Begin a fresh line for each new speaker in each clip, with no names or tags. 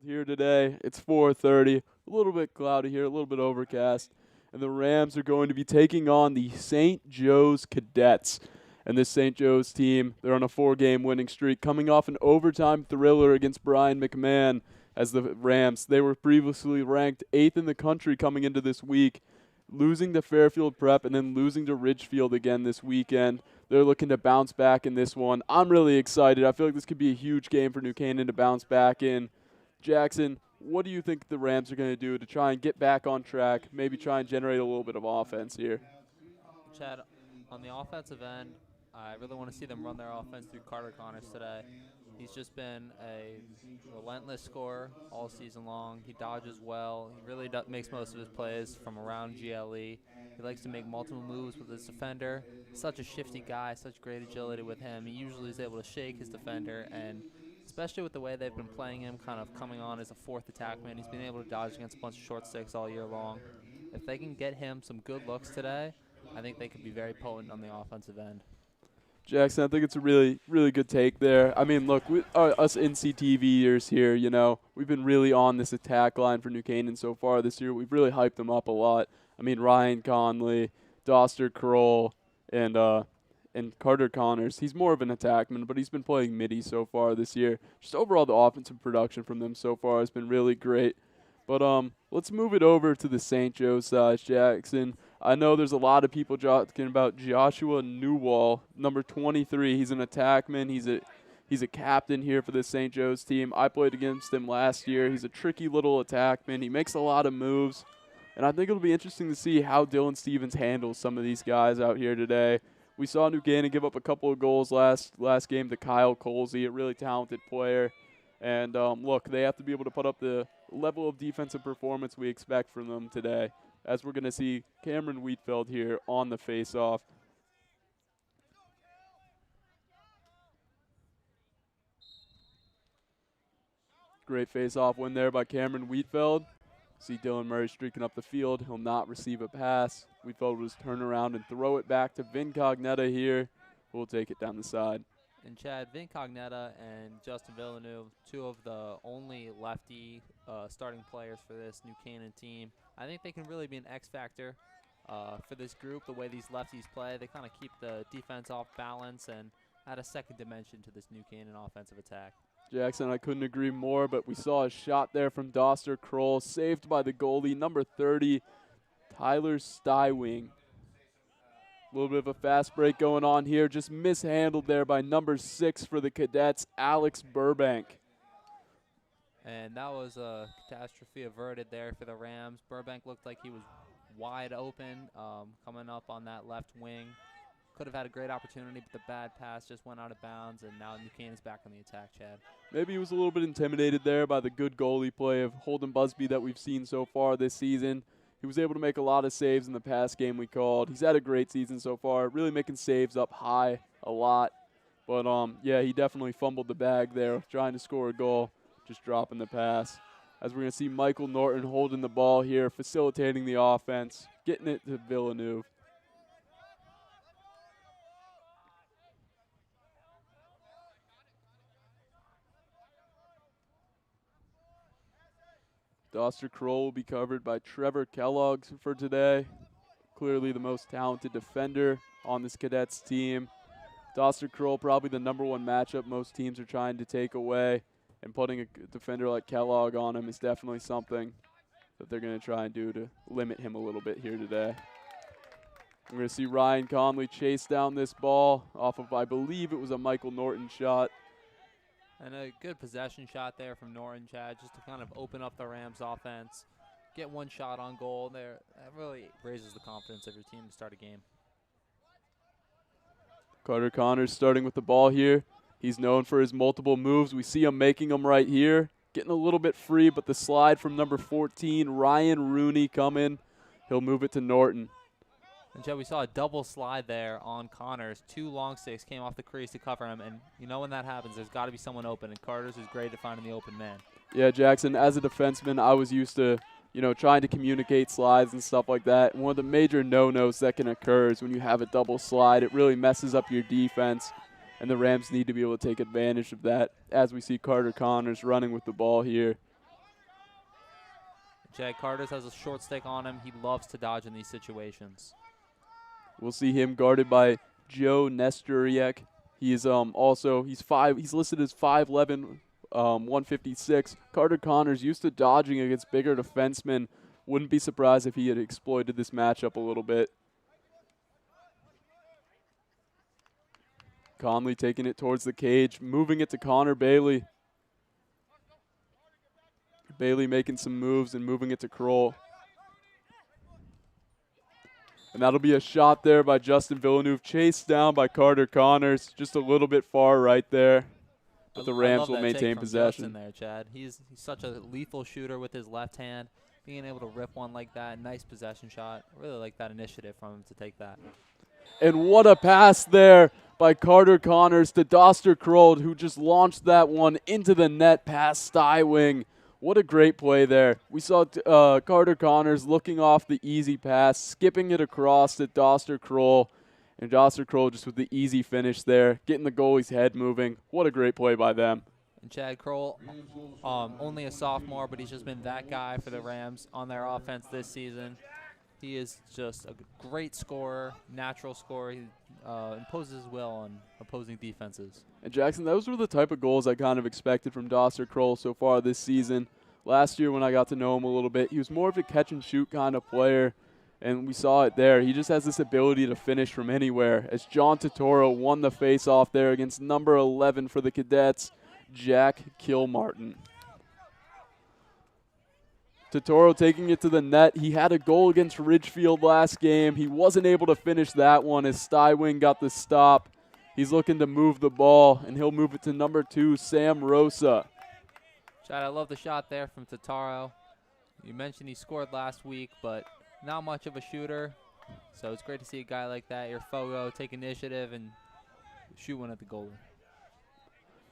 Here today. It's 4:30. A little bit cloudy here, a little bit overcast. And the Rams are going to be taking on the St. Joe's Cadets. And this St. Joe's team, they're on a 4-game winning streak, coming off an overtime thriller against Brian McMahon as the Rams. They were previously ranked 8th in the country coming into this week, losing to Fairfield Prep and then losing to Ridgefield again this weekend. They're looking to bounce back in this one. I'm really excited. I feel like this could be a huge game for New Canaan to bounce back in. Jackson, what do you think the Rams are going to do to try and get back on track, maybe try and generate a little bit of offense here?
Chad, on the offensive end, I really want to see them run their offense through Carter Connors today. He's just been a relentless scorer all season long. He dodges well. He really makes most of his plays from around GLE. He likes to make multiple moves with his defender. Such a shifty guy, such great agility with him. He usually is able to shake his defender, and especially with the way they've been playing him, kind of coming on as a fourth attackman, he's been able to dodge against a bunch of short sticks all year long. If they can get him some good looks today, I think they could be very potent on the offensive end.
Jackson, I think it's a really, really good take there. I mean, look, us NCTVers here, we've been really on this attack line for New Canaan so far this year. We've really hyped them up a lot. I mean, Ryan Conley, Doster Kroll, and Carter Connors. He's more of an attackman, but he's been playing midi so far this year. Just overall, the offensive production from them so far has been really great. But let's move it over to the St. Joe side, Jackson. I know there's a lot of people talking about Joshua Newwall, number 23. He's an attackman. He's a captain here for the St. Joe's team. I played against him last year. He's a tricky little attackman. He makes a lot of moves. And I think it'll be interesting to see how Dylan Stevens handles some of these guys out here today. We saw New Canaan give up a couple of goals last game to Kyle Colsey, a really talented player. And, look, they have to be able to put up the level of defensive performance we expect from them today, as we're going to see Cameron Wheatfield here on the face-off. Great face-off win there by Cameron Wheatfield. See Dylan Murray streaking up the field. He'll not receive a pass. Wheatfield will just turn around and throw it back to Vin Cognetta here, who will take it down the side.
And Chad, Vin Cognetta and Justin Villeneuve, two of the only lefty starting players for this New Canaan team. I think they can really be an X factor for this group. The way these lefties play, they kind of keep the defense off balance and add a second dimension to this New Canaan offensive attack.
Jackson, I couldn't agree more, but we saw a shot there from Doster Kroll, saved by the goalie, number 30, Tyler Stywing. A little bit of a fast break going on here, just mishandled there by number 6 for the Cadets, Alex Burbank.
And that was a catastrophe averted there for the Rams. Burbank looked like he was wide open coming up on that left wing. Could have had a great opportunity, but the bad pass just went out of bounds, and now New Canaan's back on the attack, Chad.
Maybe he was a little bit intimidated there by the good goalie play of Holden Busby that we've seen so far this season. He was able to make a lot of saves in the past game we called. He's had a great season so far, really making saves up high a lot. But, yeah, he definitely fumbled the bag there, trying to score a goal, just dropping the pass. As we're going to see Michael Norton holding the ball here, facilitating the offense, getting it to Villeneuve. Doster Kroll will be covered by Trevor Kellogg for today. Clearly the most talented defender on this Cadets team. Doster Kroll, probably the number one matchup most teams are trying to take away. And putting a defender like Kellogg on him is definitely something that they're going to try and do to limit him a little bit here today. We're going to see Ryan Conley chase down this ball off of, I believe it was a Michael Norton shot.
And a good possession shot there from Norton, Chad, just to kind of open up the Rams offense. Get one shot on goal there. That really raises the confidence of your team to start a game.
Carter Connors starting with the ball here. He's known for his multiple moves. We see him making them right here. Getting a little bit free, but the slide from number 14, Ryan Rooney, coming. He'll move it to Norton.
And, Joe, we saw a double slide there on Connors. 2 long sticks came off the crease to cover him. And you know when that happens, there's got to be someone open. And Carter's is great at finding the open man.
Yeah, Jackson, as a defenseman, I was used to, trying to communicate slides and stuff like that. And one of the major no-nos that can occur is when you have a double slide. It really messes up your defense. And the Rams need to be able to take advantage of that as we see Carter Connors running with the ball here.
Chad Carter's has a short stick on him. He loves to dodge in these situations.
We'll see him guarded by Joe Nestoriak. He's he's listed as 5'11", 156. Carter Connors used to dodging against bigger defensemen. Wouldn't be surprised if he had exploited this matchup a little bit. Conley taking it towards the cage, moving it to Connor Bailey. Bailey making some moves and moving it to Kroll. And that'll be a shot there by Justin Villeneuve, chased down by Carter Connors, just a little bit far right there. But the Rams will maintain possession.
There, Chad. He's such a lethal shooter with his left hand. Being able to rip one like that, nice possession shot. Really like that initiative from him to take that.
And what a pass there by Carter Connors to Doster Kroll, who just launched that one into the net past Stywing. What a great play there. We saw Carter Connors looking off the easy pass, skipping it across to Doster Kroll, and Doster Kroll just with the easy finish there, getting the goalie's head moving. What a great play by them.
And Chad Kroll, only a sophomore, but he's just been that guy for the Rams on their offense this season. He is just a great scorer, natural scorer. He imposes his will on opposing defenses.
And Jackson, those were the type of goals I kind of expected from Doster Kroll so far this season. Last year when I got to know him a little bit, he was more of a catch-and-shoot kind of player, and we saw it there. He just has this ability to finish from anywhere. As John Totoro won the face-off there against number 11 for the Cadets, Jack Kilmartin. Totoro taking it to the net. He had a goal against Ridgefield last game. He wasn't able to finish that one as Stywing got the stop. He's looking to move the ball, and he'll move it to number 2, Sam Rosa.
Chad, I love the shot there from Totoro. You mentioned he scored last week, but not much of a shooter. So it's great to see a guy like that, your Fogo, take initiative and shoot one at the goalie.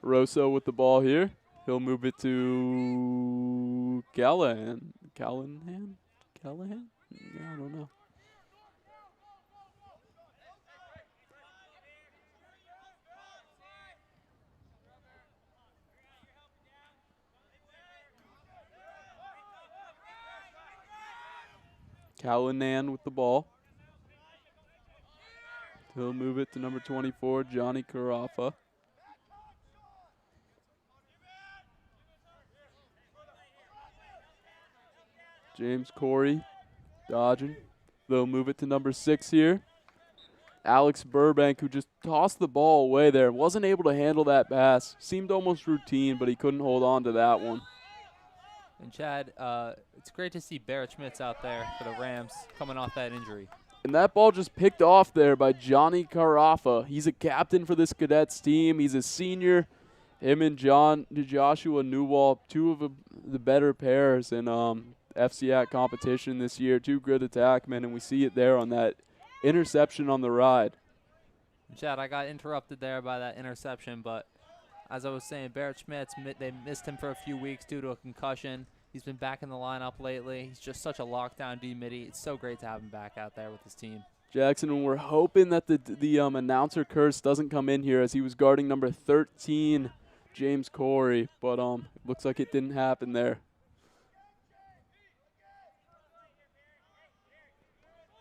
Rosa with the ball here. He'll move it to Callahan. Callahan? Yeah, I don't know. Callahan with the ball. He'll move it to number 24, Johnny Carafa. James Corey dodging. They'll move it to number 6 here. Alex Burbank, who just tossed the ball away there. Wasn't able to handle that pass. Seemed almost routine, but he couldn't hold on to that one.
And Chad, it's great to see Barrett Schmidts out there for the Rams coming off that injury.
And that ball just picked off there by Johnny Carafa. He's a captain for this Cadets team. He's a senior. Him and Joshua Newwall, two of the better pairs in FCAT competition this year. Two good attackmen, and we see it there on that interception on the ride.
Chad, I got interrupted there by that interception, but as I was saying, Barrett Schmidts, they missed him for a few weeks due to a concussion. He's been back in the lineup lately. He's just such a lockdown D-midi. It's so great to have him back out there with his team.
Jackson, and we're hoping that the announcer curse doesn't come in here as he was guarding number 13, James Corey, but it looks like it didn't happen there.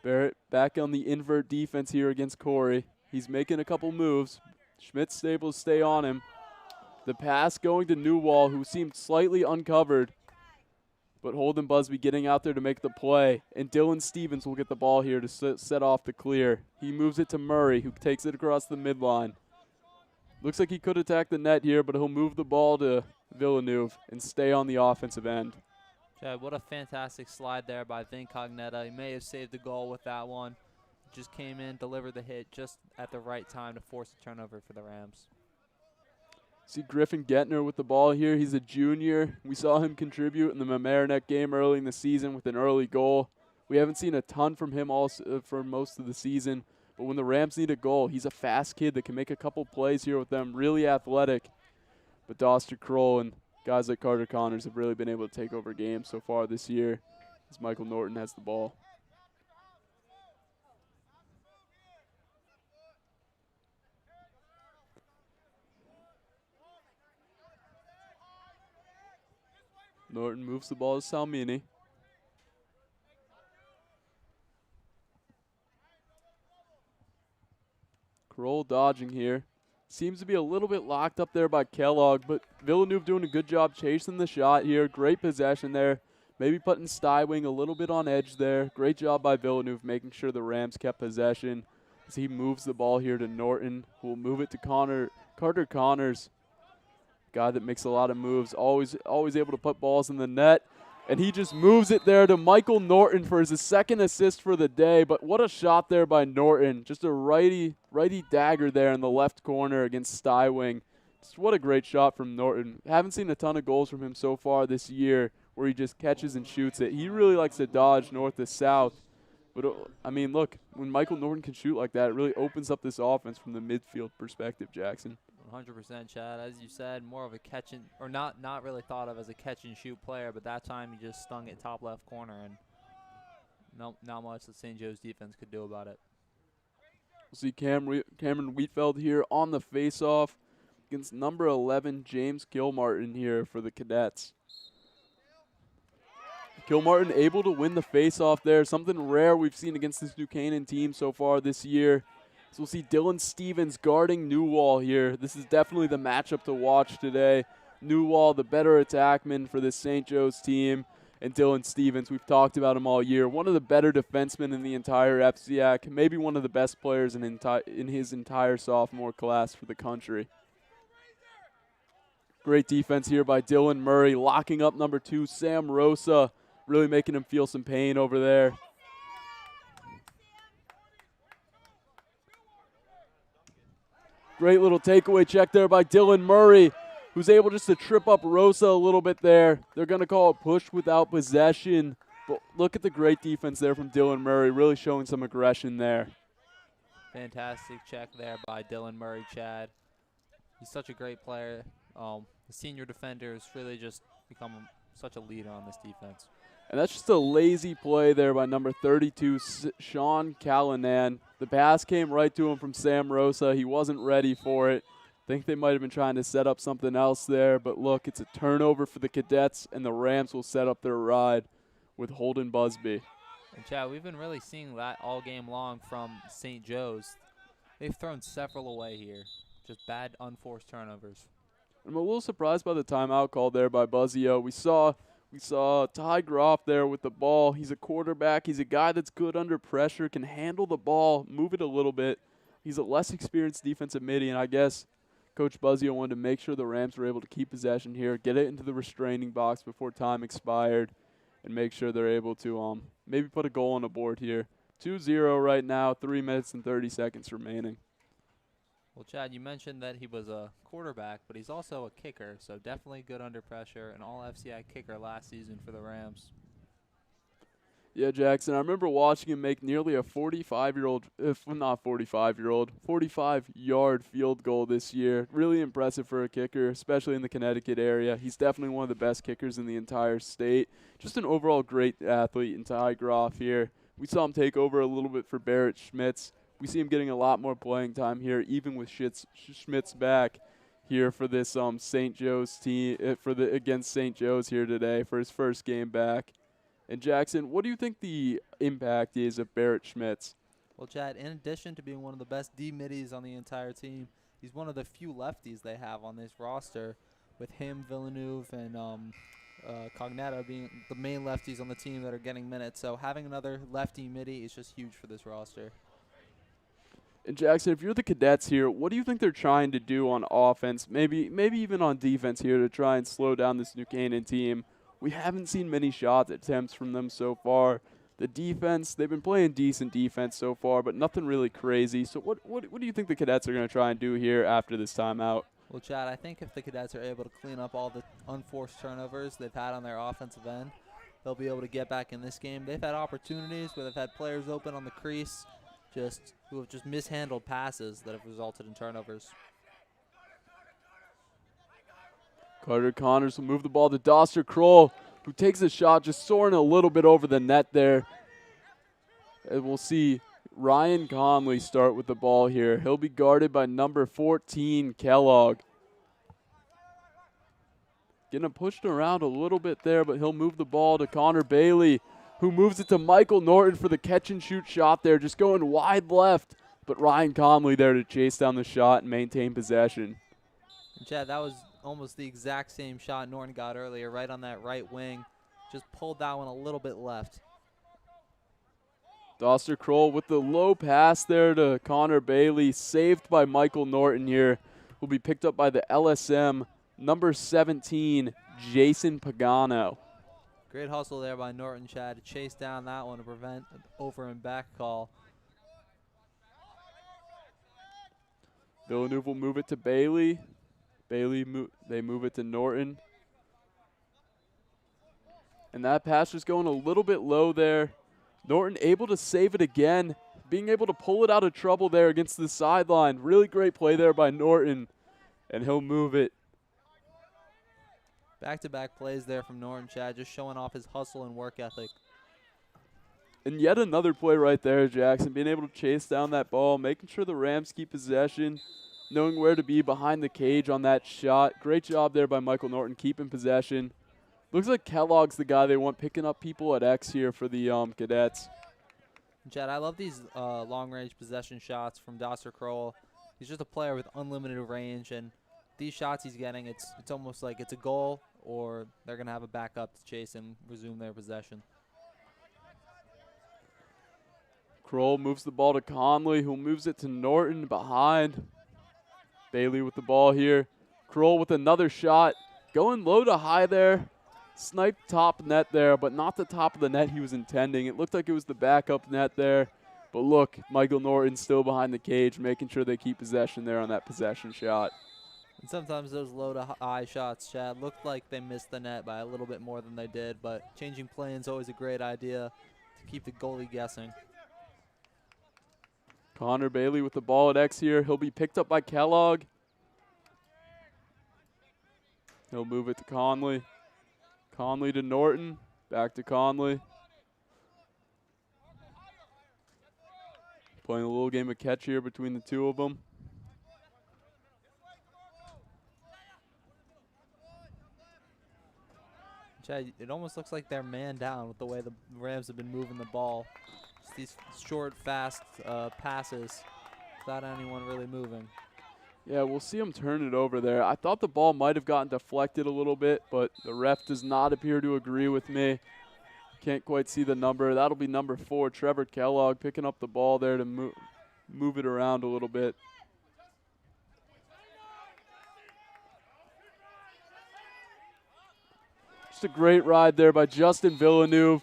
Barrett back on the invert defense here against Corey. He's making a couple moves. Schmidt's able to stay on him. The pass going to Newwall, who seemed slightly uncovered, but Holden Busby getting out there to make the play. And Dylan Stevens will get the ball here to set off the clear. He moves it to Murray, who takes it across the midline. Looks like he could attack the net here, but he'll move the ball to Villeneuve and stay on the offensive end.
Chad, what a fantastic slide there by Vin Cognetta. He may have saved the goal with that one. Just came in, delivered the hit just at the right time to force a turnover for the Rams.
See Griffin Getner with the ball here. He's a junior. We saw him contribute in the Mamaroneck game early in the season with an early goal. We haven't seen a ton from him for most of the season, but when the Rams need a goal, he's a fast kid that can make a couple plays here with them, really athletic. But Doster Kroll and guys like Carter Connors have really been able to take over games so far this year as Michael Norton has the ball. Norton moves the ball to Salmini. Kroll dodging here. Seems to be a little bit locked up there by Kellogg, but Villeneuve doing a good job chasing the shot here. Great possession there. Maybe putting Stywing a little bit on edge there. Great job by Villeneuve making sure the Rams kept possession as he moves the ball here to Norton, who will move it to Carter Connors. Guy that makes a lot of moves, always able to put balls in the net. And he just moves it there to Michael Norton for his second assist for the day. But what a shot there by Norton. Just a righty dagger there in the left corner against Stywing. Just what a great shot from Norton. Haven't seen a ton of goals from him so far this year where he just catches and shoots it. He really likes to dodge north to south. But, I mean, look, when Michael Norton can shoot like that, it really opens up this offense from the midfield perspective, Jackson.
100%, Chad. As you said, more of a catch and or not really thought of as a catch and shoot player, but that time he just stung it top left corner, and not much that St. Joe's defense could do about it.
We'll see Cameron Wheatfeld here on the face-off against number 11 James Kilmartin here for the Cadets. Kilmartin able to win the face-off there, something rare we've seen against this New Canaan team so far this year. So we'll see Dylan Stevens guarding Newwall here. This is definitely the matchup to watch today. Newwall, the better attackman for this St. Joe's team, and Dylan Stevens, we've talked about him all year. One of the better defensemen in the entire FCIAC, maybe one of the best players in his entire sophomore class for the country. Great defense here by Dylan Murray, locking up number 2, Sam Rosa, really making him feel some pain over there. Great little takeaway check there by Dylan Murray, who's able just to trip up Rosa a little bit there. They're going to call it push without possession. But look at the great defense there from Dylan Murray, really showing some aggression there.
Fantastic check there by Dylan Murray, Chad. He's such a great player. The senior defender has really just become such a leader on this defense.
And that's just a lazy play there by number 32, Sean Callanan. The pass came right to him from Sam Rosa. He wasn't ready for it. I think they might have been trying to set up something else there. But look, it's a turnover for the Cadets, and the Rams will set up their ride with Holden Busby.
And Chad, we've been really seeing that all game long from St. Joe's. They've thrown several away here. Just bad, unforced turnovers.
I'm a little surprised by the timeout call there by Buzzio. We saw Ty Groff there with the ball. He's a quarterback. He's a guy that's good under pressure, can handle the ball, move it a little bit. He's a less experienced defensive midi, and I guess Coach Buzzio wanted to make sure the Rams were able to keep possession here, get it into the restraining box before time expired, and make sure they're able to maybe put a goal on the board here. 2-0 right now, 3 minutes and 30 seconds remaining.
Well, Chad, you mentioned that he was a quarterback, but he's also a kicker, so definitely good under pressure, an all-FCI kicker last season for the Rams.
Yeah, Jackson, I remember watching him make nearly a 45-yard field goal this year. Really impressive for a kicker, especially in the Connecticut area. He's definitely one of the best kickers in the entire state. Just an overall great athlete in Ty Groff here. We saw him take over a little bit for Barrett Schmidts. We see him getting a lot more playing time here, even with Schmidts back here for this St. Joe's team against St. Joe's here today for his first game back. And Jackson, what do you think the impact is of Barrett Schmidts?
Well, Chad, in addition to being one of the best D-middies on the entire team, he's one of the few lefties they have on this roster, with him, Villeneuve, and Cognetta being the main lefties on the team that are getting minutes. So having another lefty midi is just huge for this roster.
And Jackson, if you're the Cadets here, what do you think they're trying to do on offense, maybe even on defense here to try and slow down this New Canaan team? We haven't seen many shot attempts from them so far. The defense, they've been playing decent defense so far, but nothing really crazy. So what do you think the Cadets are going to try and do here after this timeout?
Well, Chad, I think if the Cadets are able to clean up all the unforced turnovers they've had on their offensive end, they'll be able to get back in this game. They've had opportunities where they've had players open on the crease who have just mishandled passes that have resulted in turnovers.
Carter Connors will move the ball to Doster Kroll, who takes a shot, just soaring a little bit over the net there. And we'll see Ryan Conley start with the ball here. He'll be guarded by number 14, Kellogg. Getting pushed around a little bit there, but he'll move the ball to Connor Bailey, who moves it to Michael Norton for the catch-and-shoot shot there, just going wide left. But Ryan Conley there to chase down the shot and maintain possession.
And Chad, that was almost the exact same shot Norton got earlier, right on that right wing. Just pulled that one a little bit left.
Doster Kroll with the low pass there to Connor Bailey, saved by Michael Norton here, will be picked up by the LSM, number 17, Jason Pagano.
Great hustle there by Norton, Chad, to chase down that one to prevent an over and back call.
Villeneuve will move it to Bailey. They move it to Norton. And that pass is going a little bit low there. Norton able to save it again, being able to pull it out of trouble there against the sideline. Really great play there by Norton, and he'll move it.
Back-to-back plays there from Norton, Chad, just showing off his hustle and work ethic.
And yet another play right there, Jackson, being able to chase down that ball, making sure the Rams keep possession, knowing where to be behind the cage on that shot. Great job there by Michael Norton, keeping possession. Looks like Kellogg's the guy they want picking up people at X here for the Cadets.
Chad, I love these long-range possession shots from Doster Kroll. He's just a player with unlimited range, and these shots he's getting, it's almost like it's a goal, or they're going to have a backup to chase and resume their possession.
Kroll moves the ball to Conley, who moves it to Norton behind. Bailey with the ball here. Kroll with another shot, going low to high there. Sniped top net there, but not the top of the net he was intending. It looked like it was the backup net there. But look, Michael Norton still behind the cage, making sure they keep possession there on that possession shot.
And sometimes those low to high shots, Chad, looked like they missed the net by a little bit more than they did, but changing plane is always a great idea to keep the goalie guessing.
Connor Bailey with the ball at X here. He'll be picked up by Kellogg. He'll move it to Conley. Conley to Norton, back to Conley. Playing a little game of catch here between the two of them.
Chad, it almost looks like they're man down with the way the Rams have been moving the ball. Just these short, fast passes without anyone really moving.
Yeah, we'll see him turn it over there. I thought the ball might have gotten deflected a little bit, but the ref does not appear to agree with me. Can't quite see the number. That'll be number 4, Trevor Kellogg, picking up the ball there to move it around a little bit. Just a great ride there by Justin Villeneuve.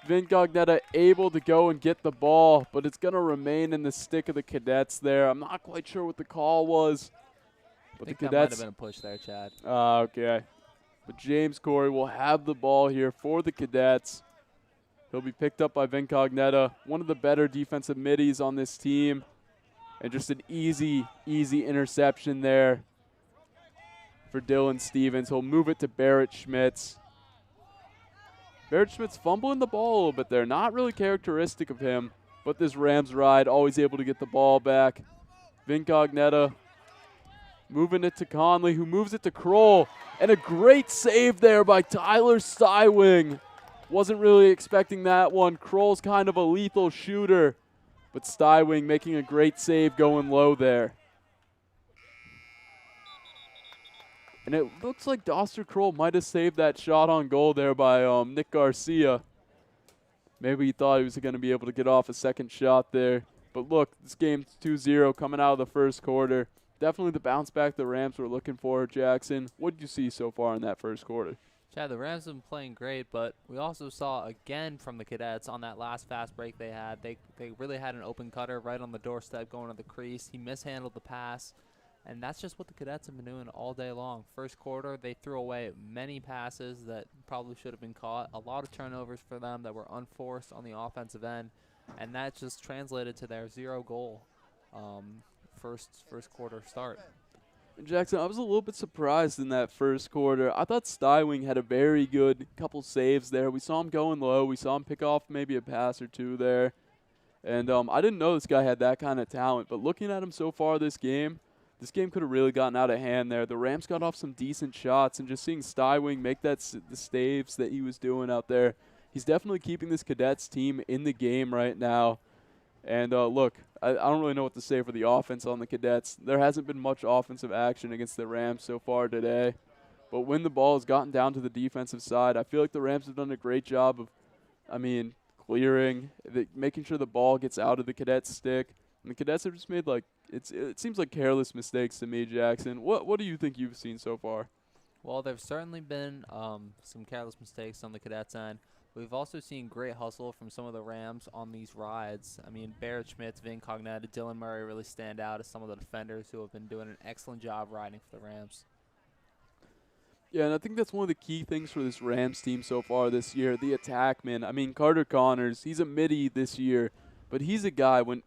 Vincognetta able to go and get the ball, but it's going to remain in the stick of the Cadets there. I'm not quite sure what the call was. But
I think
the
that might
Cadets,
have been a push there, Chad.
Okay. But James Corey will have the ball here for the Cadets. He'll be picked up by Vincognetta, one of the better defensive middies on this team. And just an easy interception there for Dylan Stevens. He'll move it to Barrett Schmidts. Barrett Schmidts fumbling the ball a little bit there. Not really characteristic of him, but this Rams ride, always able to get the ball back. Vincognetta moving it to Conley, who moves it to Kroll. And a great save there by Tyler Stywing. Wasn't really expecting that one. Kroll's kind of a lethal shooter, but Stywing making a great save going low there. And it looks like Doster Kroll might have saved that shot on goal there by Nick Garcia. Maybe he thought he was going to be able to get off a second shot there. But look, this game's 2-0 coming out of the first quarter. Definitely the bounce back the Rams were looking for, Jackson. What did you see so far in that first quarter?
Chad, the Rams have been playing great, but we also saw again from the Cadets on that last fast break they had. They really had an open cutter right on the doorstep going to the crease. He mishandled the pass. And that's just what the Cadets have been doing all day long. First quarter, they threw away many passes that probably should have been caught. A lot of turnovers for them that were unforced on the offensive end. And that just translated to their 0-goal first quarter start.
Jackson, I was a little bit surprised in that first quarter. I thought Stywing had a very good couple saves there. We saw him going low. We saw him pick off maybe a pass or two there. And I didn't know this guy had that kind of talent. But looking at him so far this game could have really gotten out of hand there. The Rams got off some decent shots, and just seeing Stywing make the saves that he was doing out there, he's definitely keeping this Cadets team in the game right now. And look, I don't really know what to say for the offense on the Cadets. There hasn't been much offensive action against the Rams so far today. But when the ball has gotten down to the defensive side, I feel like the Rams have done a great job of, clearing, making sure the ball gets out of the Cadets' stick. And the Cadets have just made, it seems like careless mistakes to me, Jackson. What do you think you've seen so far?
Well, there've certainly been some careless mistakes on the Cadets' end. We've also seen great hustle from some of the Rams on these rides. I mean, Barrett Schmidts, Vin Cognetta, Dylan Murray really stand out as some of the defenders who have been doing an excellent job riding for the Rams.
Yeah, and I think that's one of the key things for this Rams team so far this year, the attackman. I mean, Carter Connors, he's a midi this year, but he's a guy when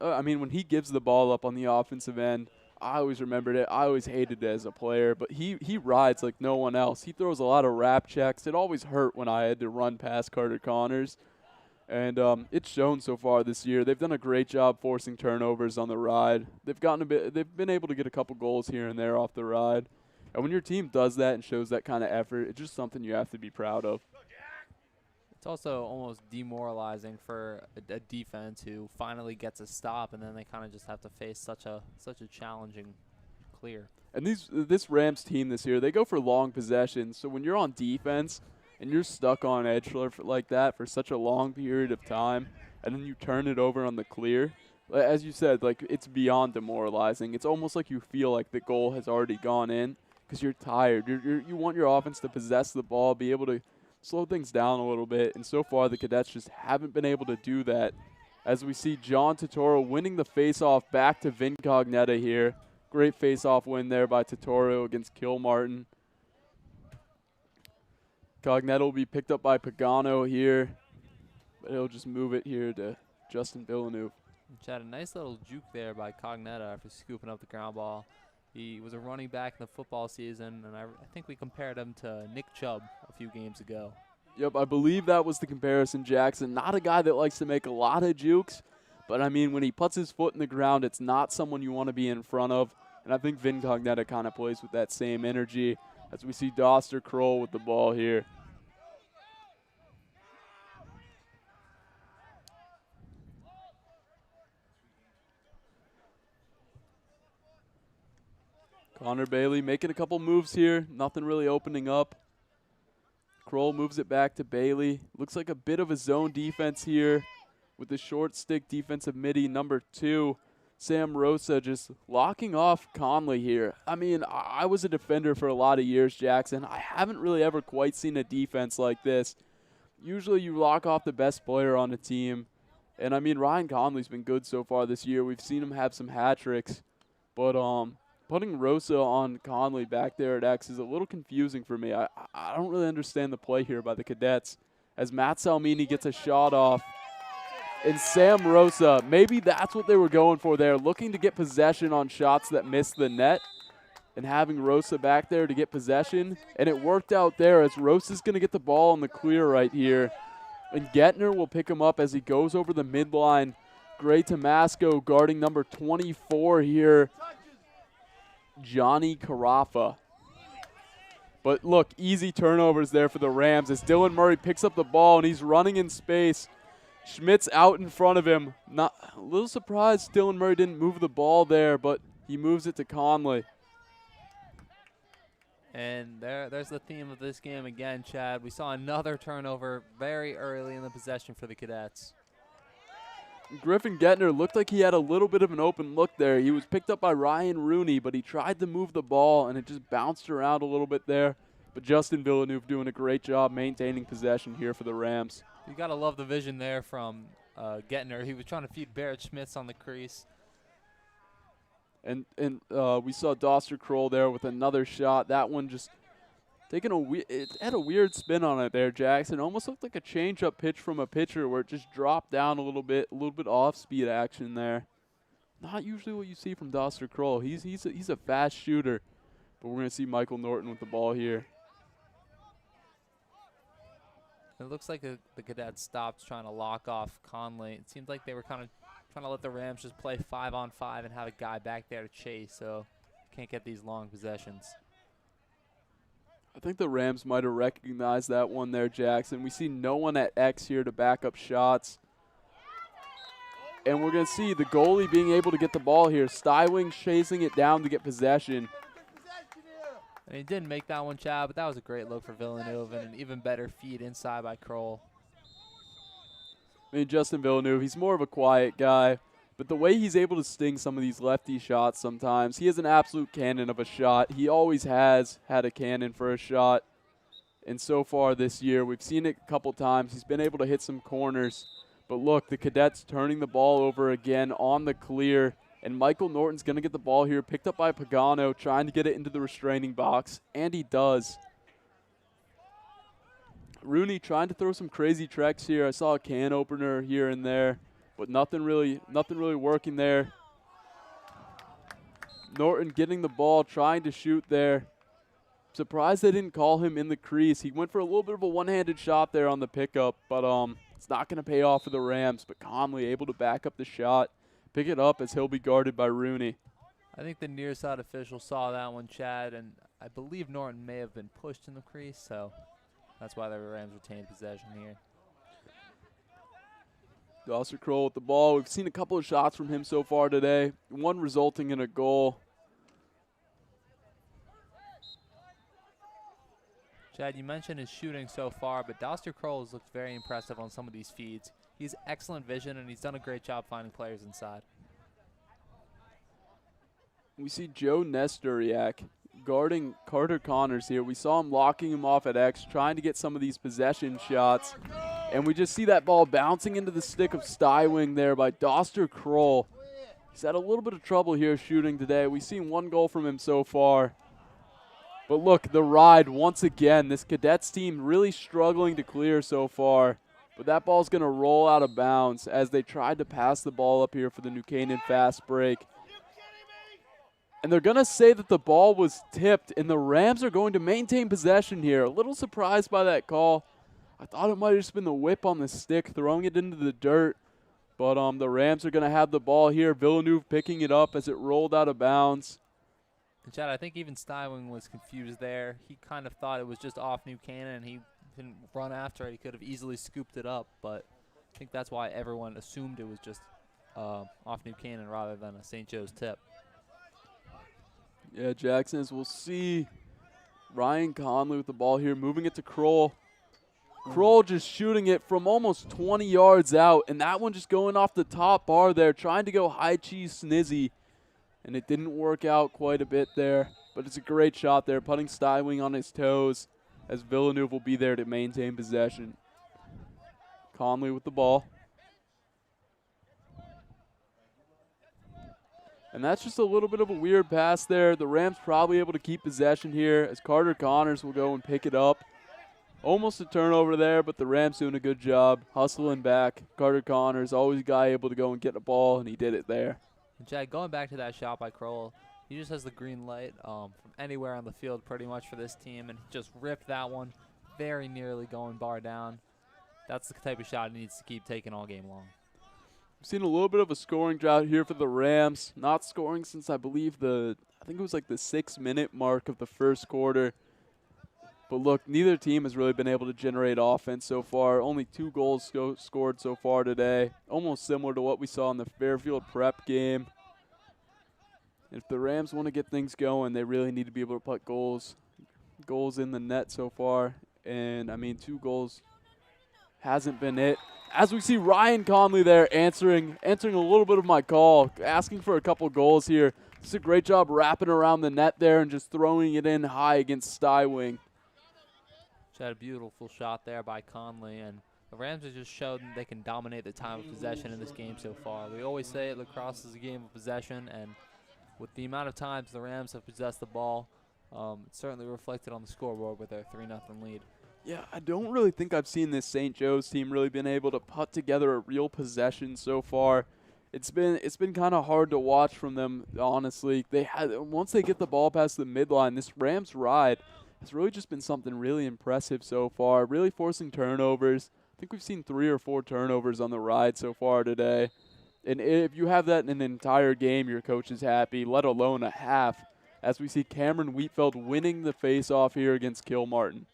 he gives the ball up on the offensive end, I always remembered it. I always hated it as a player, but he rides like no one else. He throws a lot of wrap checks. It always hurt when I had to run past Carter Connors, and it's shown so far this year. They've done a great job forcing turnovers on the ride. They've been able to get a couple goals here and there off the ride. And when your team does that and shows that kind of effort, it's just something you have to be proud of.
It's also almost demoralizing for a defense who finally gets a stop, and then they kind of just have to face such a challenging clear.
And this Rams team this year, they go for long possessions. So when you're on defense and you're stuck on edge like that for such a long period of time, and then you turn it over on the clear, as you said, it's beyond demoralizing. It's almost like you feel like the goal has already gone in because you're tired. You want your offense to possess the ball, be able to slow things down a little bit, and so far the Cadets just haven't been able to do that. As we see John Totoro winning the faceoff back to Vin Cognetta here. Great faceoff win there by Totoro against Kilmartin. Cognetta will be picked up by Pagano here, but he'll just move it here to Justin Villeneuve.
Which had a nice little juke there by Cognetta after scooping up the ground ball. He was a running back in the football season, and I think we compared him to Nick Chubb a few games ago.
Yep, I believe that was the comparison, Jackson. Not a guy that likes to make a lot of jukes, but I mean, when he puts his foot in the ground, it's not someone you want to be in front of. And I think Vin Cognetta kind of plays with that same energy as we see Doster Kroll with the ball here. Connor Bailey making a couple moves here. Nothing really opening up. Kroll moves it back to Bailey. Looks like a bit of a zone defense here with the short stick defensive midi number 2. Sam Rosa just locking off Conley here. I mean, I was a defender for a lot of years, Jackson. I haven't really ever quite seen a defense like this. Usually you lock off the best player on the team. And, I mean, Ryan Conley's been good so far this year. We've seen him have some hat tricks. But putting Rosa on Conley back there at X is a little confusing for me. I don't really understand the play here by the Cadets as Matt Salmini gets a shot off. And Sam Rosa, maybe that's what they were going for there, looking to get possession on shots that missed the net and having Rosa back there to get possession. And it worked out there as Rosa's going to get the ball in the clear right here. And Gettner will pick him up as he goes over the midline. Gray Tomasco guarding number 24 here, Johnny Carafa. But look, easy turnovers there for the Rams as Dylan Murray picks up the ball and he's running in space. Schmidts out in front of him. Not a little surprised Dylan Murray didn't move the ball there, but he moves it to Conley.
And there's the theme of this game again, Chad. We saw another turnover very early in the possession for the Cadets.
Griffin Gettner looked like he had a little bit of an open look there. He was picked up by Ryan Rooney, but he tried to move the ball, and it just bounced around a little bit there. But Justin Villeneuve doing a great job maintaining possession here for the Rams.
You got to love the vision there from Gettner. He was trying to feed Barrett Schmidts on the crease.
And we saw Doster Kroll there with another shot. That one just taking it had a weird spin on it there, Jackson. Almost looked like a change-up pitch from a pitcher where it just dropped down a little bit off-speed action there. Not usually what you see from Doster Kroll. He's a fast shooter, but we're going to see Michael Norton with the ball here.
It looks like the Cadets stopped trying to lock off Conley. It seemed like they were kind of trying to let the Rams just play 5-on-5 and have a guy back there to chase, so can't get these long possessions.
I think the Rams might have recognized that one there, Jackson. We see no one at X here to back up shots. And we're going to see the goalie being able to get the ball here. Stywing chasing it down to get possession.
And he didn't make that one, Chad, but that was a great look for Villeneuve and an even better feed inside by Kroll.
I mean, Justin Villeneuve, he's more of a quiet guy, but the way he's able to sting some of these lefty shots sometimes, he has an absolute cannon of a shot. He always has had a cannon for a shot. And so far this year, we've seen it a couple times. He's been able to hit some corners. But look, the Cadets turning the ball over again on the clear. And Michael Norton's going to get the ball here, picked up by Pagano, trying to get it into the restraining box. And he does. Rooney trying to throw some crazy tricks here. I saw a can opener here and there, but nothing really working there. Norton getting the ball, trying to shoot there. Surprised they didn't call him in the crease. He went for a little bit of a one-handed shot there on the pickup, but it's not going to pay off for the Rams. But Conley able to back up the shot, pick it up as he'll be guarded by Rooney.
I think the near side official saw that one, Chad, and I believe Norton may have been pushed in the crease, so that's why the Rams retained possession here.
Dawson Kroll with the ball. We've seen a couple of shots from him so far today, one resulting in a goal.
Chad, you mentioned his shooting so far, but Doster Kroll has looked very impressive on some of these feeds. He's excellent vision, and he's done a great job finding players inside.
We see Joe Nesturiak guarding Carter Connors here. We saw him locking him off at X, trying to get some of these possession shots. And we just see that ball bouncing into the stick of Stywing there by Doster Kroll. He's had a little bit of trouble here shooting today. We've seen one goal from him so far. But look, the ride once again. This Cadets team really struggling to clear so far. But that ball's going to roll out of bounds as they tried to pass the ball up here for the New Canaan fast break. And they're going to say that the ball was tipped, and the Rams are going to maintain possession here. A little surprised by that call. I thought it might have just been the whip on the stick, throwing it into the dirt. But the Rams are going to have the ball here. Villeneuve picking it up as it rolled out of bounds.
And Chad, I think even Stywing was confused there. He kind of thought it was just off New Canaan, and he didn't run after it. He could have easily scooped it up, but I think that's why everyone assumed it was just off New Canaan rather than a St. Joe's tip.
Yeah, Jackson, as we'll see Ryan Conley with the ball here, moving it to Kroll. Kroll just shooting it from almost 20 yards out, and that one just going off the top bar there, trying to go high cheese snizzy. And it didn't work out quite a bit there, but it's a great shot there, putting Stywing on his toes as Villeneuve will be there to maintain possession. Conley with the ball. And that's just a little bit of a weird pass there. The Rams probably able to keep possession here as Carter Connors will go and pick it up. Almost a turnover there, but the Rams doing a good job hustling back. Carter Connors, always a guy able to go and get the ball, and he did it there.
And Chad, going back to that shot by Kroll, he just has the green light from anywhere on the field pretty much for this team, and just ripped that one very nearly going bar down. That's the type of shot he needs to keep taking all game long.
We've seen a little bit of a scoring drought here for the Rams. Not scoring since I believe I think it was like the 6-minute mark of the first quarter. But look, neither team has really been able to generate offense so far. Only 2 goals scored so far today. Almost similar to what we saw in the Fairfield Prep game. If the Rams want to get things going, they really need to be able to put goals in the net so far. And, I mean, 2 goals hasn't been it. As we see Ryan Conley there answering a little bit of my call, asking for a couple goals here. It's a great job wrapping around the net there and just throwing it in high against Stywing.
Had a beautiful shot there by Conley, and the Rams have just showed they can dominate the time of possession in this game so far. We always say it, lacrosse is a game of possession, and with the amount of times the Rams have possessed the ball, it's certainly reflected on the scoreboard with their 3-0 lead.
Yeah, I don't really think I've seen this St. Joe's team really been able to put together a real possession so far. It's been kind of hard to watch from them, honestly. Once they get the ball past the midline, this Rams ride has really just been something really impressive so far, really forcing turnovers. I think we've seen 3 or 4 turnovers on the ride so far today. And if you have that in an entire game, your coach is happy, let alone a half, as we see Cameron Wheatfeld winning the face-off here against Kilmartin.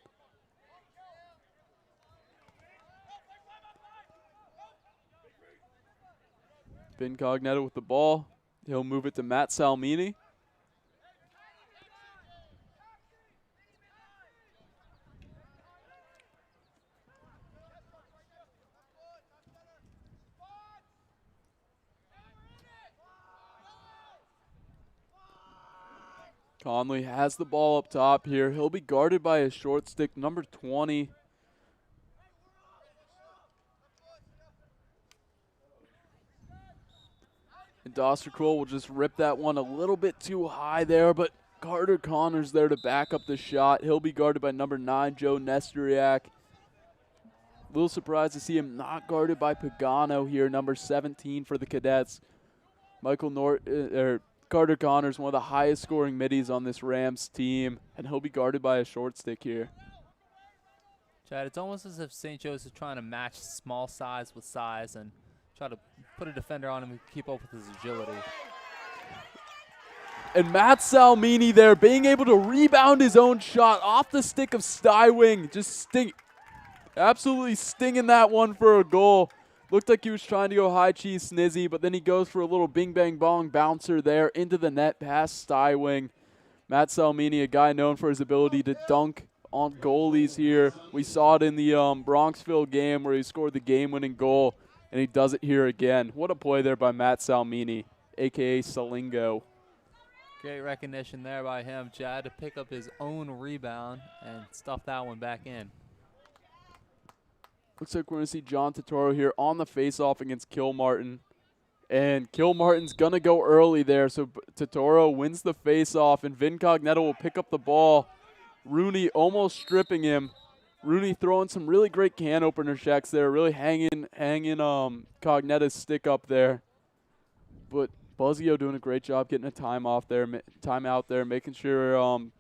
Incognito with the ball. He'll move it to Matt Salmini. Conley has the ball up top here. He'll be guarded by a short stick, number 20. And Doster Kroll will just rip that one a little bit too high there, but Carter Connors there to back up the shot. He'll be guarded by number 9, Joe Nestoriak. A little surprised to see him not guarded by Pagano here, number 17 for the Cadets. Carter Connors, one of the highest scoring middies on this Rams team, and he'll be guarded by a short stick here.
Chad, it's almost as if St. Joe's is trying to match small size with size and try to put a defender on him and keep up with his agility.
And Matt Salmini there being able to rebound his own shot off the stick of Stywing. Just absolutely stinging that one for a goal. Looked like he was trying to go high cheese snizzy, but then he goes for a little bing bang bong bouncer there into the net past Stywing. Matt Salmini, a guy known for his ability to dunk on goalies here. We saw it in the Bronxville game where he scored the game-winning goal, and he does it here again. What a play there by Matt Salmini, a.k.a. Salingo.
Great recognition there by him, Chad, to pick up his own rebound and stuff that one back in.
Looks like we're going to see John Totoro here on the face-off against Kilmartin. And Kilmartin's going to go early there, so Totoro wins the face-off, and Vincognito will pick up the ball. Rooney almost stripping him. Rooney throwing some really great can opener checks there, really hanging Cogneta's stick up there. But Buzzio doing a great job getting a timeout there, making sure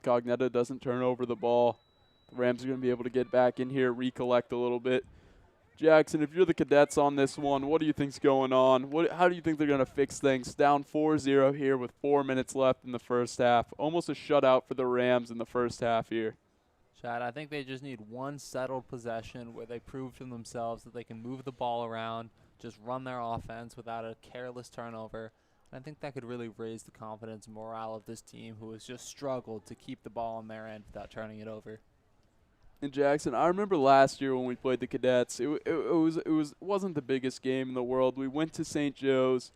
Cogneta doesn't turn over the ball. The Rams are going to be able to get back in here, recollect a little bit. Jackson, if you're the Cadets on this one, what do you think's going on? How do you think they're going to fix things? Down 4-0 here with 4 minutes left in the first half. Almost a shutout for the Rams in the first half here.
Chad, I think they just need one settled possession where they prove to themselves that they can move the ball around, just run their offense without a careless turnover. And I think that could really raise the confidence and morale of this team who has just struggled to keep the ball on their end without turning it over.
And Jackson, I remember last year when we played the Cadets, it wasn't the biggest game in the world. We went to St. Joe's,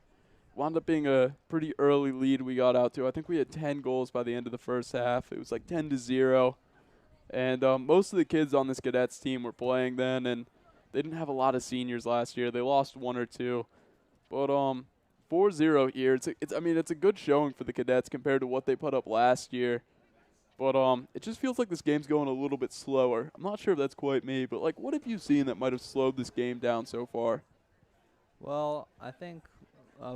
wound up being a pretty early lead we got out to. I think we had 10 goals by the end of the first half. It was like 10-0. And most of the kids on this Cadets team were playing then, and they didn't have a lot of seniors last year. They lost 1 or 2. But 4-0 here, it's a good showing for the Cadets compared to what they put up last year. But it just feels like this game's going a little bit slower. I'm not sure if that's quite me, but what have you seen that might have slowed this game down so far?
Well, I think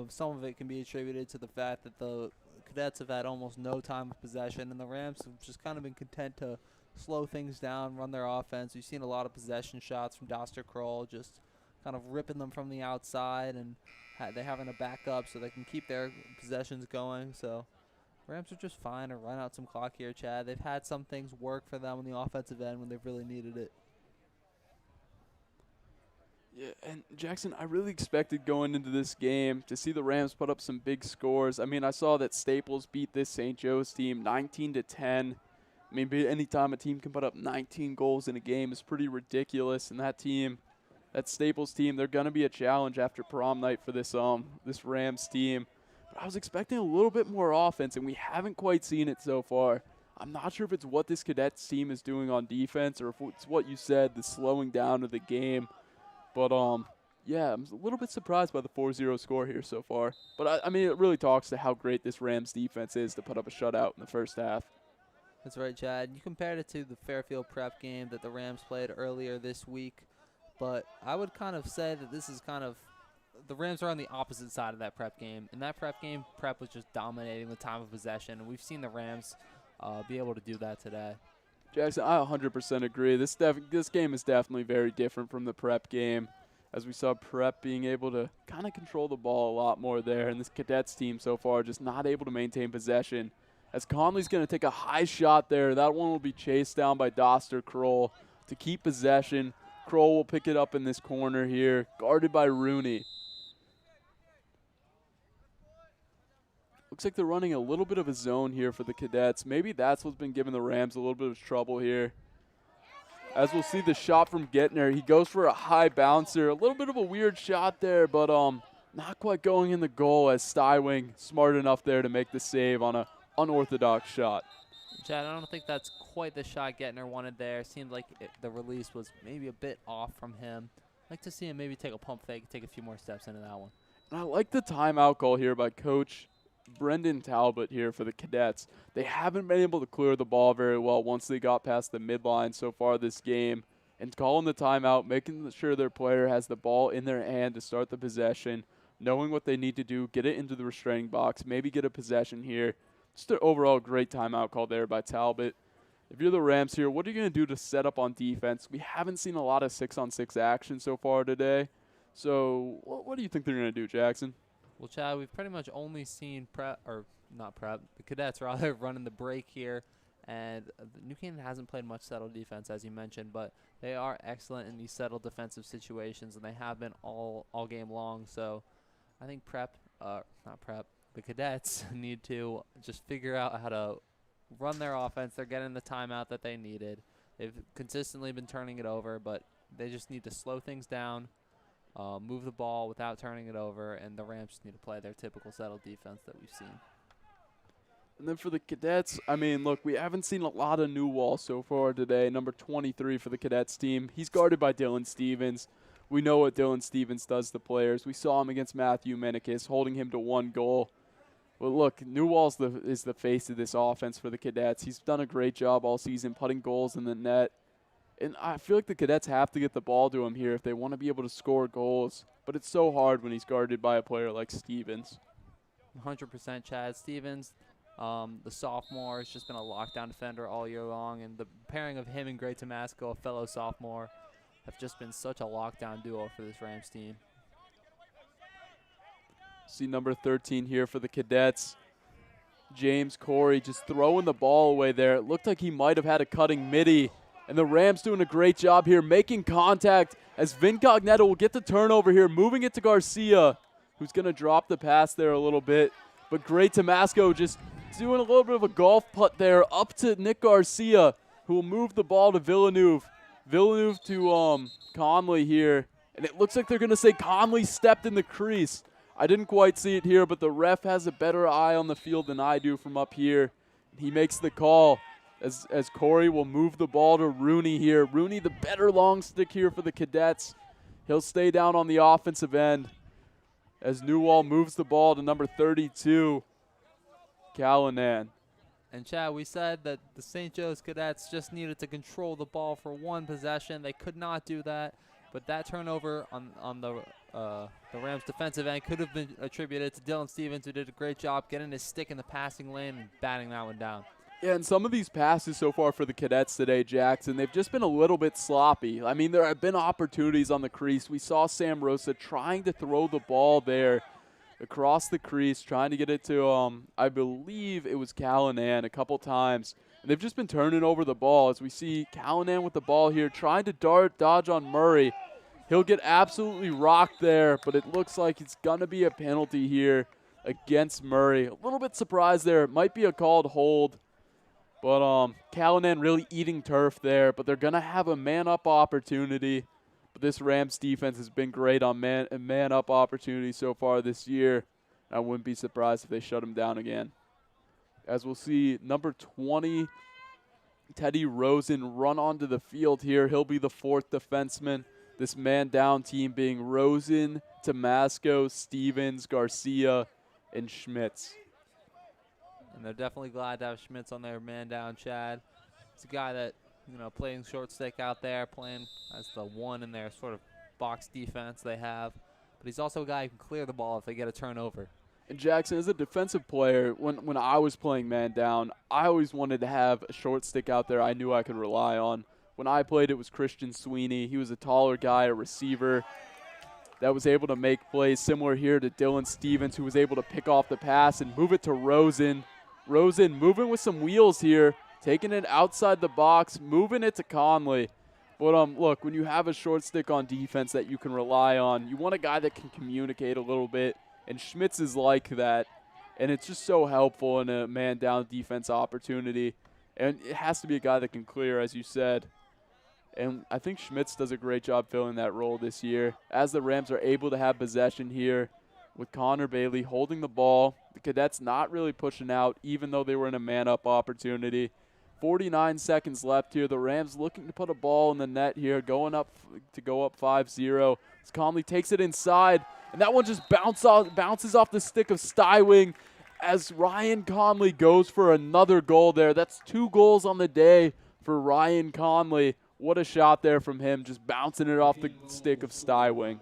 some of it can be attributed to the fact that the Cadets have had almost no time of possession, and the Rams have just kind of been content to slow things down, run their offense. We've seen a lot of possession shots from Doster Kroll, just kind of ripping them from the outside, and they're having a backup so they can keep their possessions going. So Rams are just fine to run out some clock here, Chad. They've had some things work for them on the offensive end when they've really needed it.
Yeah, and Jackson, I really expected going into this game to see the Rams put up some big scores. I mean, I saw that Staples beat this St. Joe's team 19-10. I mean, anytime a team can put up 19 goals in a game is pretty ridiculous. And that Staples team, they're going to be a challenge after prom night for this Rams team. But I was expecting a little bit more offense, and we haven't quite seen it so far. I'm not sure if it's what this Cadets team is doing on defense or if it's what you said, the slowing down of the game. But, yeah, I'm a little bit surprised by the 4-0 score here so far. But, I mean, it really talks to how great this Rams defense is to put up a shutout in the first half.
That's right, Chad. You compared it to the Fairfield Prep game that the Rams played earlier this week. But I would kind of say that this is kind of the Rams are on the opposite side of that Prep game. In that Prep game, Prep was just dominating the time of possession, and we've seen the Rams be able to do that today.
Jackson, I 100% agree. This game is definitely very different from the Prep game, as we saw Prep being able to kind of control the ball a lot more there, and this Cadets team so far just not able to maintain possession. As Conley's going to take a high shot there, that one will be chased down by Doster Kroll to keep possession. Kroll will pick it up in this corner here, guarded by Rooney. Looks like they're running a little bit of a zone here for the Cadets. Maybe that's what's been giving the Rams a little bit of trouble here. As we'll see the shot from Gettner, he goes for a high bouncer. A little bit of a weird shot there, but not quite going in the goal as Stywing smart enough there to make the save on a unorthodox shot.
Chad, I don't think that's quite the shot Gettner wanted there. Seemed like the release was maybe a bit off from him. I'd like to see him maybe take a pump fake, take a few more steps into that one.
And I like the timeout call here by Coach Brendan Talbot here for the Cadets. They haven't been able to clear the ball very well once they got past the midline so far this game. And calling the timeout, making sure their player has the ball in their hand to start the possession, knowing what they need to do, get it into the restraining box, maybe get a possession here. Just an overall great timeout call there by Talbot. If you're the Rams here, what are you going to do to set up on defense? We haven't seen a lot of 6-on-6 action so far today. So what do you think they're going to do, Jackson?
Well, Chad, we've pretty much only seen the Cadets rather running the break here. And New Canaan hasn't played much settled defense, as you mentioned, but they are excellent in these settled defensive situations, and they have been all game long. So I think the Cadets need to just figure out how to run their offense. They're getting the timeout that they needed. They've consistently been turning it over, but they just need to slow things down, move the ball without turning it over, and the Rams just need to play their typical settled defense that we've seen.
And then for the Cadets, I mean, look, we haven't seen a lot of Newell so far today. Number 23 for the Cadets team. He's guarded by Dylan Stevens. We know what Dylan Stevens does to players. We saw him against Matthew Menikis, holding him to 1 goal. But look, Newell is the face of this offense for the Cadets. He's done a great job all season putting goals in the net. And I feel like the Cadets have to get the ball to him here if they want to be able to score goals. But it's so hard when he's guarded by a player like Stevens.
100% Chad Stevens. The sophomore has just been a lockdown defender all year long, and the pairing of him and Gray Tomasco, a fellow sophomore, have just been such a lockdown duo for this Rams team.
See number 13 here for the Cadets. James Corey just throwing the ball away there. It looked like he might have had a cutting midi, and the Rams doing a great job here making contact as Vincognetto will get the turnover here, moving it to Garcia, who's going to drop the pass there a little bit. But Gray Tomasco just doing a little bit of a golf putt there up to Nick Garcia, who will move the ball to Villeneuve. Villeneuve to Conley here. And it looks like they're going to say Conley stepped in the crease. I didn't quite see it here, but the ref has a better eye on the field than I do from up here. He makes the call as Corey will move the ball to Rooney here. Rooney, the better long stick here for the Cadets. He'll stay down on the offensive end as Newell moves the ball to number 32, Callanan.
And Chad, we said that the St. Joe's Cadets just needed to control the ball for 1 possession. They could not do that, but that turnover on the Rams' defensive end could have been attributed to Dylan Stevens, who did a great job getting his stick in the passing lane and batting that one down.
Yeah, and some of these passes so far for the Cadets today, Jackson, they've just been a little bit sloppy. I mean, there have been opportunities on the crease. We saw Sam Rosa trying to throw the ball there across the crease, trying to get it to, I believe it was Callanan a couple times. And they've just been turning over the ball as we see Callanan with the ball here, trying to dodge on Murray. He'll get absolutely rocked there, but it looks like it's going to be a penalty here against Murray. A little bit surprised there. It might be a called hold. But Callanan really eating turf there, but they're going to have a man-up opportunity. But this Rams defense has been great on man-up opportunities so far this year. I wouldn't be surprised if they shut him down again. As we'll see, number 20, Teddy Rosen, run onto the field here. He'll be the 4th defenseman. This man-down team being Rosen, Tomasco, Stevens, Garcia, and Schmidts.
And they're definitely glad to have Schmidts on their man down, Chad. He's a guy that, playing short stick out there, playing as the 1 in their sort of box defense they have. But he's also a guy who can clear the ball if they get a turnover.
And Jackson, as a defensive player, when I was playing man down, I always wanted to have a short stick out there I knew I could rely on. When I played, it was Christian Sweeney. He was a taller guy, a receiver that was able to make plays similar here to Dylan Stevens, who was able to pick off the pass and move it to Rosen. Rosen moving with some wheels here, taking it outside the box, moving it to Conley. But look, when you have a short stick on defense that you can rely on, you want a guy that can communicate a little bit, and Schmidts is like that. And it's just so helpful in a man-down defense opportunity. And it has to be a guy that can clear, as you said. And I think Schmidts does a great job filling that role this year. As the Rams are able to have possession here with Connor Bailey holding the ball, the Cadets not really pushing out, even though they were in a man-up opportunity. 49 seconds left here. The Rams looking to put a ball in the net here, going up to go up 5-0. As Conley takes it inside, and that one just bounces off the stick of Stywing as Ryan Conley goes for another goal there. That's 2 goals on the day for Ryan Conley. What a shot there from him, just bouncing it off the stick of Stywing.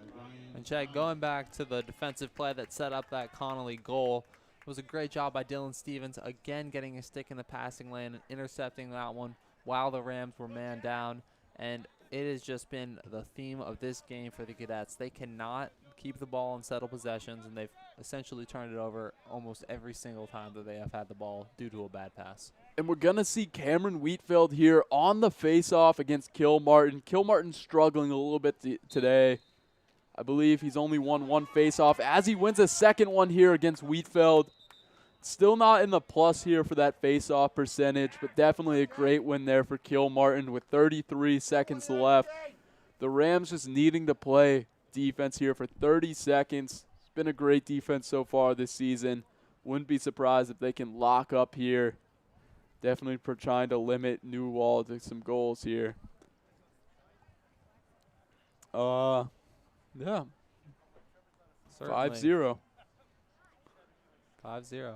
And Chad, going back to the defensive play that set up that Connolly goal, it was a great job by Dylan Stevens, again getting a stick in the passing lane and intercepting that one while the Rams were man down. And it has just been the theme of this game for the Cadets. They cannot keep the ball in settled possessions, and they've essentially turned it over almost every single time that they have had the ball due to a bad pass.
And we're going to see Cameron Wheatfield here on the face-off against Kilmartin. Kilmartin struggling a little bit today. I believe he's only won 1 face-off as he wins a second one here against Wheatfield. Still not in the plus here for that face-off percentage, but definitely a great win there for Kilmartin with 33 seconds left. The Rams just needing to play defense here for 30 seconds. It's been a great defense so far this season. Wouldn't be surprised if they can lock up here. Definitely for trying to limit Newwall to some goals here. Yeah. 5-0.
5-0.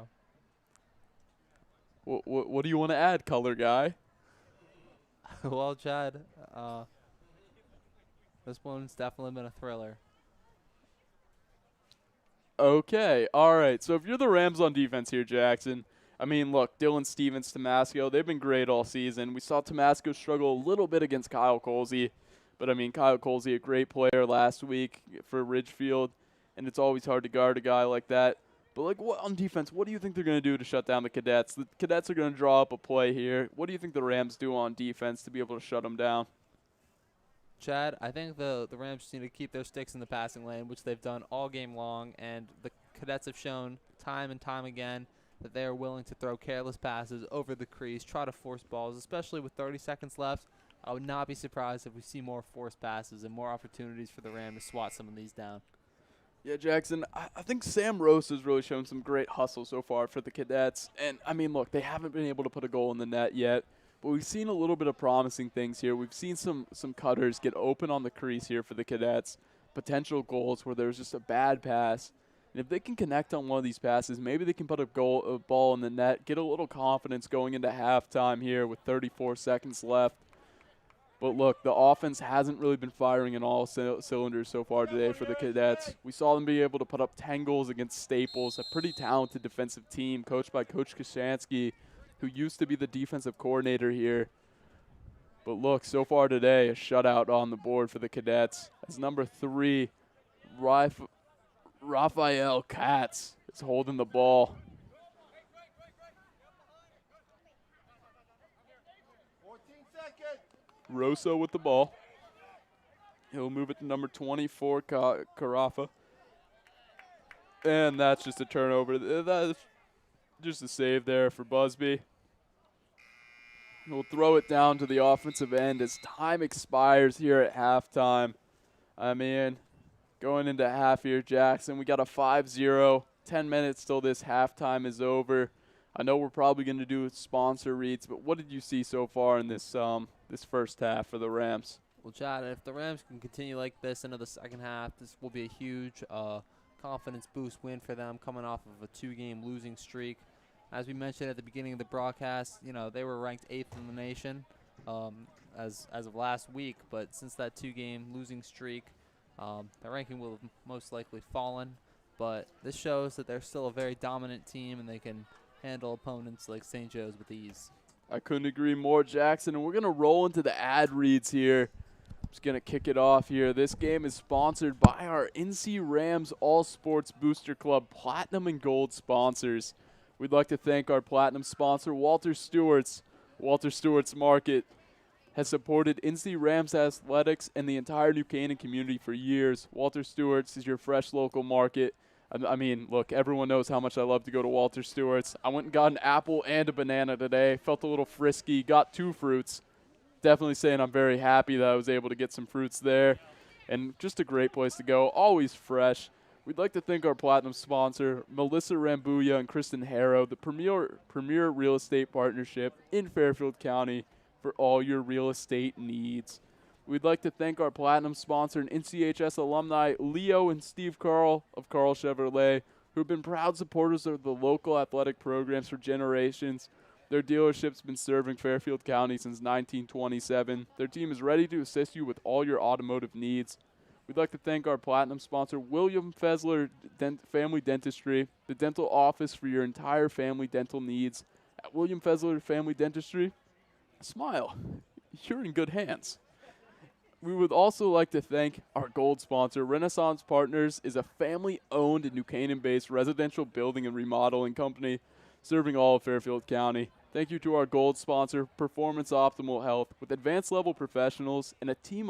What do you want to add, color guy?
Well, Chad, this one's definitely been a thriller.
Okay, all right. So if you're the Rams on defense here, Jackson, I mean, look, Dylan Stevens, Tomasco, they've been great all season. We saw Tomasco struggle a little bit against Kyle Colsey, but, I mean, Kyle Colsey, a great player last week for Ridgefield, and it's always hard to guard a guy like that. But, like, what on defense, what do you think they're going to do to shut down the Cadets? The Cadets are going to draw up a play here. What do you think the Rams do on defense to be able to shut them down?
Chad, I think the Rams just need to keep their sticks in the passing lane, which they've done all game long, and the Cadets have shown time and time again that they are willing to throw careless passes over the crease, try to force balls, especially with 30 seconds left. I would not be surprised if we see more forced passes and more opportunities for the Rams to swat some of these down.
Yeah, Jackson, I think Sam Rose has really shown some great hustle so far for the Cadets. And, I mean, look, they haven't been able to put a goal in the net yet, but we've seen a little bit of promising things here. We've seen some cutters get open on the crease here for the Cadets, potential goals where there's just a bad pass. And if they can connect on one of these passes, maybe they can put a ball in the net, get a little confidence going into halftime here with 34 seconds left. But look, the offense hasn't really been firing in all cylinders so far today for the Cadets. We saw them be able to put up 10 goals against Staples, a pretty talented defensive team coached by Coach Kashansky, who used to be the defensive coordinator here. But look, so far today, a shutout on the board for the Cadets. As number 3, Raphael Katz is holding the ball. Rosso with the ball. He'll move it to number 24, Carafa. And that's just a turnover. That's just a save there for Busby. We'll throw it down to the offensive end as time expires here at halftime. I mean, going into half here, Jackson, we got a 5-0. 10 minutes till this halftime is over. I know we're probably going to do sponsor reads, but what did you see so far in this this first half for the Rams?
Well, Chad, if the Rams can continue like this into the second half, this will be a huge confidence boost win for them coming off of a 2-game losing streak. As we mentioned at the beginning of the broadcast, you know, they were ranked 8th in the nation as of last week, but since that 2-game losing streak, their ranking will have most likely fallen. But this shows that they're still a very dominant team and they can handle opponents like St. Joe's with ease.
I couldn't agree more, Jackson. And we're going to roll into the ad reads here. I'm just going to kick it off here. This game is sponsored by our NC Rams All Sports Booster Club Platinum and Gold sponsors. We'd like to thank our Platinum sponsor, Walter Stewart's. Walter Stewart's Market has supported NC Rams athletics and the entire New Canaan community for years. Walter Stewart's is your fresh local market. I mean, look, everyone knows how much I love to go to Walter Stewart's. I went and got an apple and a banana today. Felt a little frisky. Got 2 fruits. Definitely saying I'm very happy that I was able to get some fruits there. And just a great place to go. Always fresh. We'd like to thank our platinum sponsor, Melissa Rambuya and Kristen Harrow, the premier real estate partnership in Fairfield County for all your real estate needs. We'd like to thank our platinum sponsor and NCHS alumni, Leo and Steve Carl of Carl Chevrolet, who have been proud supporters of the local athletic programs for generations. Their dealership's been serving Fairfield County since 1927. Their team is ready to assist you with all your automotive needs. We'd like to thank our platinum sponsor, William Fessler Family Dentistry, the dental office for your entire family dental needs. At William Fessler Family Dentistry, smile. You're in good hands. We would also like to thank our gold sponsor. Renaissance Partners is a family-owned and New Canaan-based residential building and remodeling company serving all of Fairfield County. Thank you to our gold sponsor, Performance Optimal Health. With advanced-level professionals and a team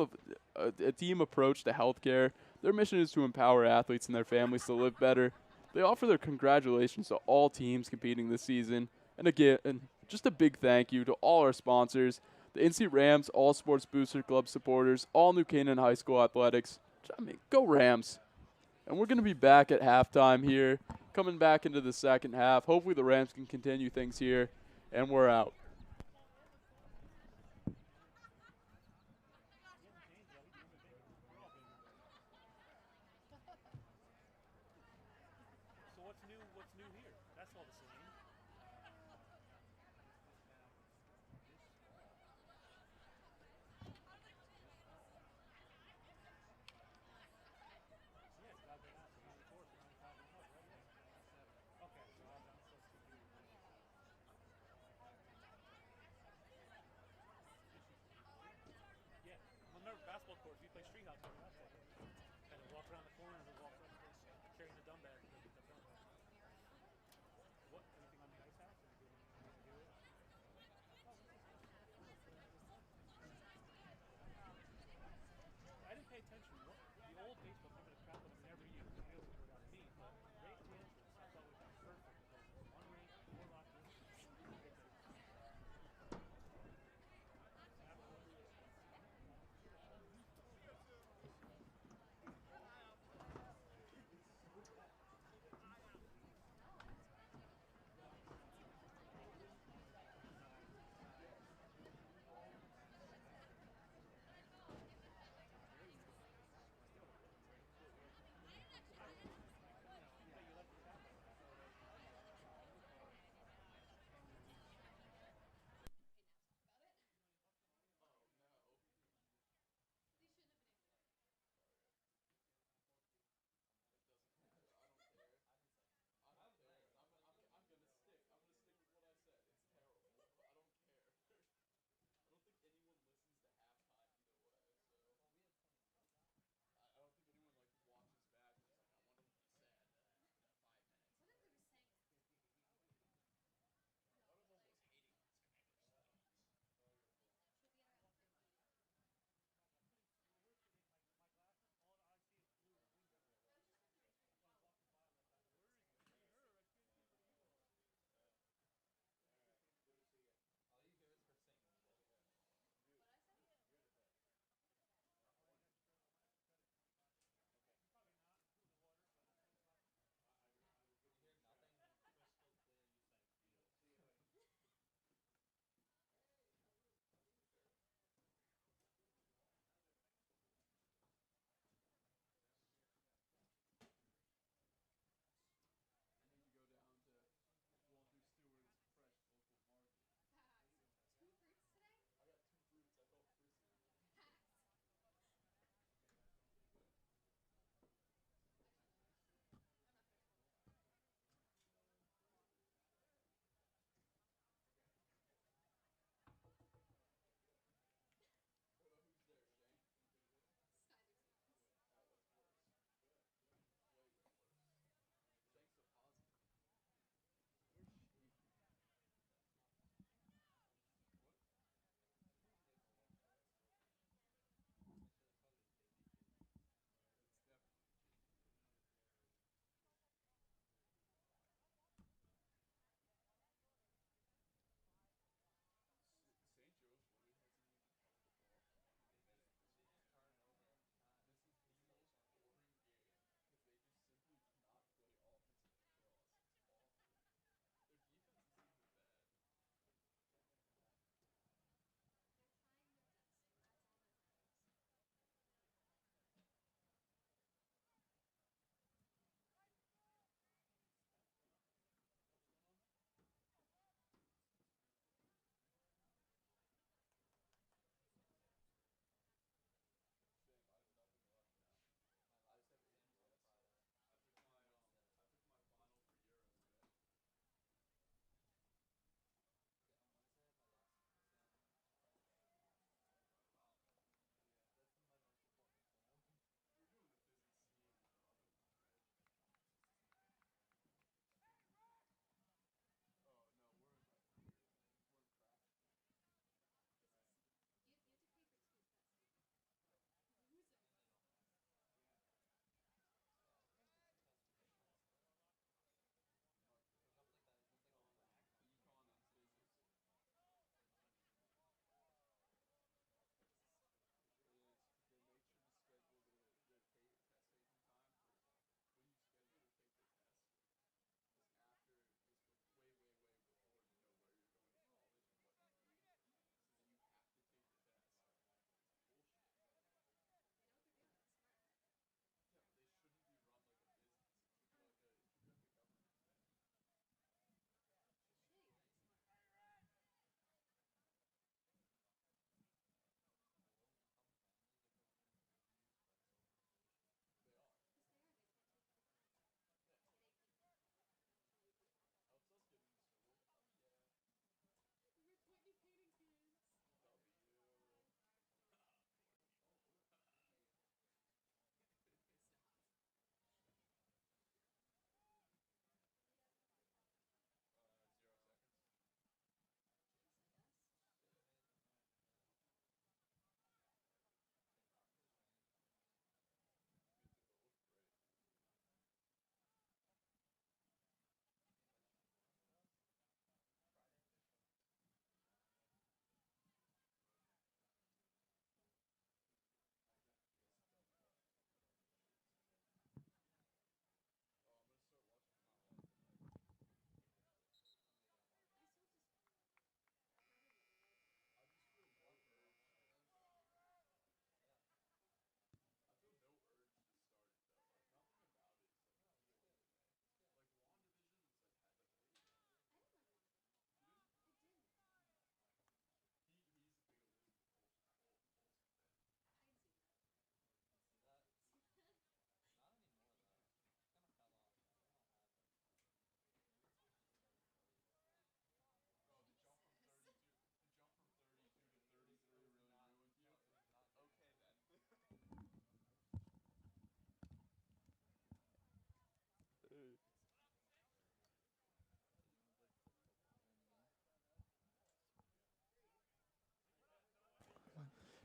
approach to healthcare, their mission is to empower athletes and their families to live better. They offer their congratulations to all teams competing this season. And again, just a big thank you to all our sponsors, the NC Rams, all Sports Booster Club supporters, all New Canaan High School athletics. I mean, go Rams. And we're going to be back at halftime here, coming back into the second half. Hopefully the Rams can continue things here, and we're out.
So what's new here? That's all the same. Basketball courts, we play street hockey. Kind of walk around the corner and walk around the place, carrying the dumbbell. What? Anything on the ice house? Or do you do it? I didn't pay attention. What? The old baseball coming to crap was never used. I know it without me, but Ray Tans, I thought was perfect. One rink, 4 lockers.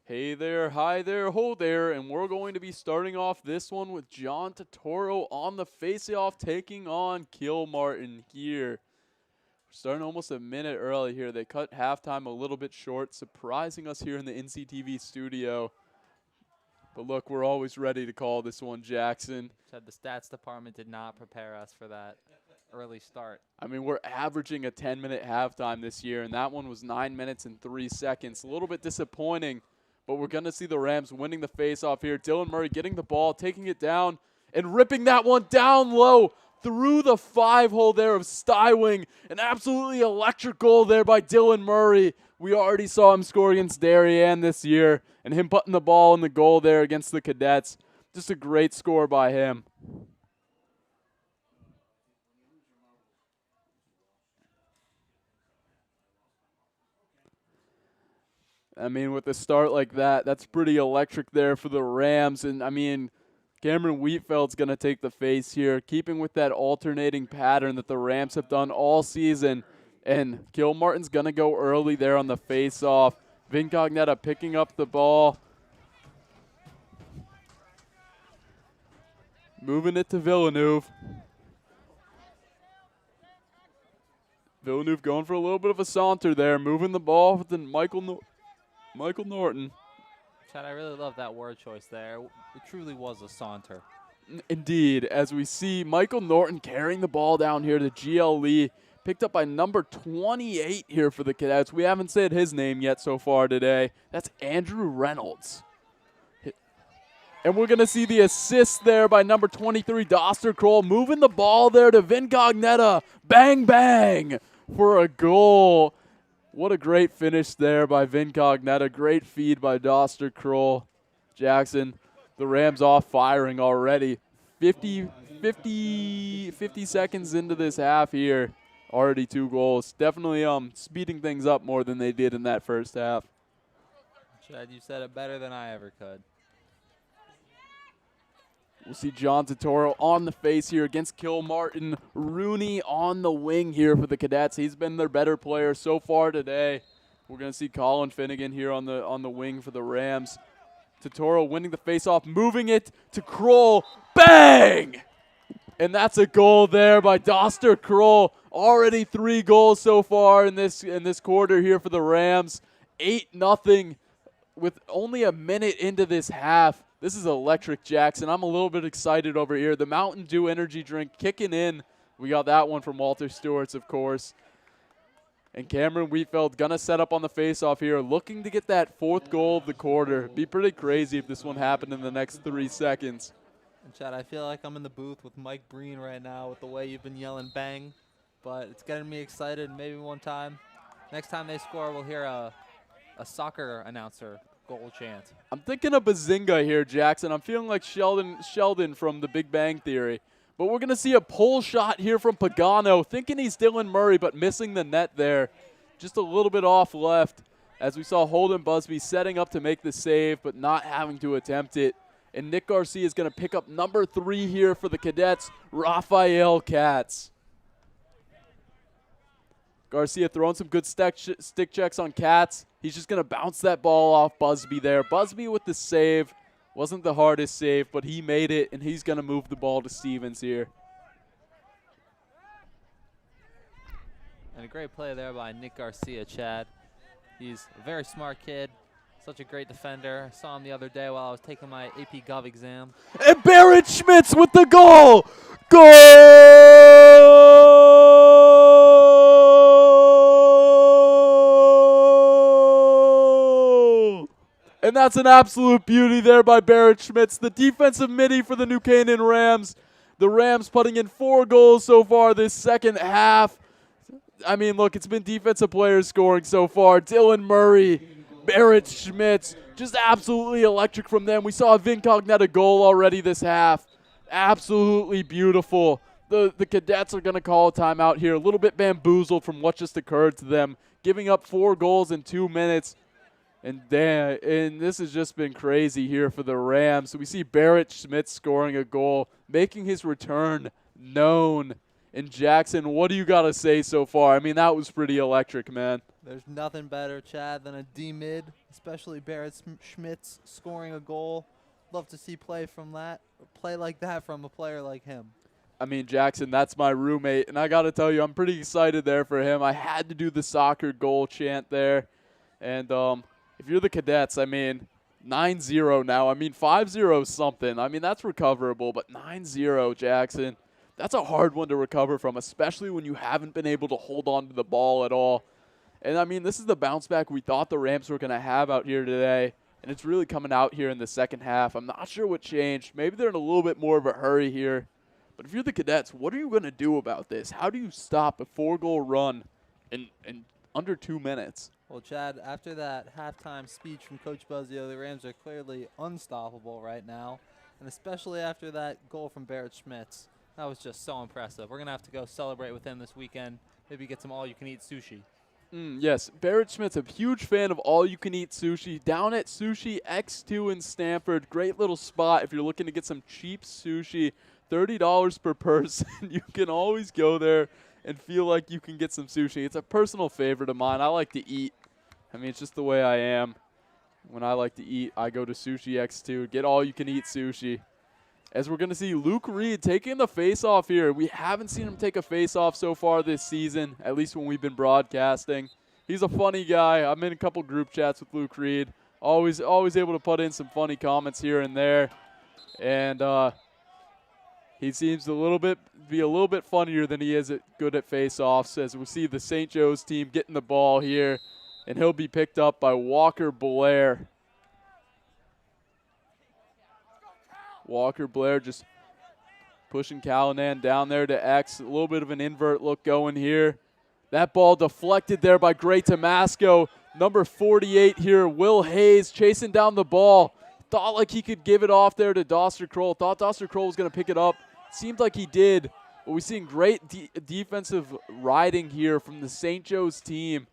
Hey there, hi there, ho there, and we're going to be starting off this one with John Totoro on the face-off taking on Kilmartin here. We're starting almost a minute early here. They cut halftime a little bit short, surprising us here in the NCTV studio. But look, we're always ready to call this one, Jackson.
Said the stats department did not prepare us for that early start.
I mean, we're averaging a 10-minute halftime this year, and that one was 9 minutes and 3 seconds. A little bit disappointing. But we're going to see the Rams winning the faceoff here. Dylan Murray getting the ball, taking it down, and ripping that one down low through the 5-hole there of Stywing. An absolutely electric goal there by Dylan Murray. We already saw him score against Darien this year, and him putting the ball in the goal there against the Cadets. Just a great score by him. I mean, with a start like that, that's pretty electric there for the Rams. And, I mean, Cameron Wheatfeld's going to take the face here, keeping with that alternating pattern that the Rams have done all season. And Kilmartin's going to go early there on the face-off. Vincognetta picking up the ball. Moving it to Villeneuve. Villeneuve going for a little bit of a saunter there, moving the ball with the Michael Norton.
Chad, I really love that word choice there. It truly was a saunter.
Indeed, as we see Michael Norton carrying the ball down here to GLE, picked up by number 28 here for the Cadets. We haven't said his name yet so far today. That's Andrew Reynolds. And we're going to see the assist there by number 23, Doster Kroll, moving the ball there to Vincognetta. Bang, bang for a goal. What a great finish there by Vincognetta. Great feed by Doster Kroll. Jackson, the Rams off firing already. 50 seconds into this half here. Already 2 goals. Definitely speeding things up more than they did in that first half.
Chad, you said it better than I ever could.
We'll see John Totoro on the face here against Kilmartin. Rooney on the wing here for the Cadets. He's been their better player so far today. We're going to see Colin Finnegan here on the wing for the Rams. Totoro winning the faceoff, moving it to Kroll. Bang! And that's a goal there by Doster Kroll. Already 3 goals so far in this quarter here for the Rams. 8-0 with only a minute into this half. This is electric, Jackson. I'm a little bit excited over here. The Mountain Dew energy drink kicking in. We got that one from Walter Stewart's, of course. And Cameron Wheatfeld going to set up on the faceoff here, looking to get that 4th goal of the quarter. Be pretty crazy if this one happened in the next 3 seconds.
And Chad, I feel like I'm in the booth with Mike Breen right now with the way you've been yelling bang. But it's getting me excited. Maybe next time they score, we'll hear a soccer announcer goal chant.
I'm thinking of Bazinga here, Jackson. I'm feeling like Sheldon from The Big Bang Theory. But we're going to see a pull shot here from Pagano, thinking he's Dylan Murray, but missing the net there. Just a little bit off left, as we saw Holden Busby setting up to make the save, but not having to attempt it. And Nick Garcia is going to pick up number 3 here for the Cadets, Rafael Katz. Garcia throwing some good stick checks on Katz. He's just going to bounce that ball off Busby there. Busby with the save. Wasn't the hardest save, but he made it, and he's going to move the ball to Stevens here.
And a great play there by Nick Garcia, Chad. He's a very smart kid, such a great defender. I saw him the other day while I was taking my AP Gov exam.
And Barrett Schmidts with the goal! Goal! And that's an absolute beauty there by Barrett Schmidts, the defensive midi for the New Canaan Rams. The Rams putting in 4 goals so far this second half. I mean, look, it's been defensive players scoring so far. Dylan Murray, Barrett Schmidts, just absolutely electric from them. We saw a Vincognetta goal already this half. Absolutely beautiful. The Cadets are going to call a timeout here. A little bit bamboozled from what just occurred to them, giving up 4 goals in 2 minutes. And this has just been crazy here for the Rams. So we see Barrett Schmidts scoring a goal, making his return known. And Jackson, what do you got to say so far? I mean, that was pretty electric, man.
There's nothing better, Chad, than a D-mid, especially Barrett Schmidts scoring a goal. Love to see play like that from a player like him.
I mean, Jackson, that's my roommate, and I got to tell you, I'm pretty excited there for him. I had to do the soccer goal chant there. And if you're the Cadets, I mean, 9-0 now. I mean, 5-0 is something. I mean, that's recoverable, but 9-0, Jackson, that's a hard one to recover from, especially when you haven't been able to hold on to the ball at all. And, I mean, this is the bounce back we thought the Rams were going to have out here today, and it's really coming out here in the second half. I'm not sure what changed. Maybe they're in a little bit more of a hurry here. But if you're the Cadets, what are you going to do about this? How do you stop a 4-goal run in under 2 minutes?
Well, Chad, after that halftime speech from Coach Buzzio, the Rams are clearly unstoppable right now, and especially after that goal from Barrett Schmidts.
That was just so impressive. We're going to have to go celebrate with him this weekend, maybe get some all-you-can-eat sushi.
Yes, Barrett Schmidts, a huge fan of all-you-can-eat sushi. Down at Sushi X2 in Stamford, great little spot if you're looking to get some cheap sushi. $30 per person. You can always go there and feel like you can get some sushi. It's a personal favorite of mine. I like to eat. I mean, it's just the way I am. When I like to eat, I go to Sushi X2, get all-you-can-eat sushi. As we're going to see Luke Reed taking the face-off here. We haven't seen him take a face-off so far this season, at least when we've been broadcasting. He's a funny guy. I'm in a couple group chats with Luke Reed. Always able to put in some funny comments here and there. And he seems be a little bit funnier than he is good at face-offs, as we see the St. Joe's team getting the ball here, and he'll be picked up by Walker Blair. Walker Blair just pushing Callanan down there to X. A little bit of an invert look going here. That ball deflected there by Gray Tomasco. Number 48 here, Will Hayes, chasing down the ball. Thought like he could give it off there to Doster Kroll. Thought Doster Kroll was going to pick it up. Seemed like he did. But we're seeing great defensive riding here from the St. Joe's team.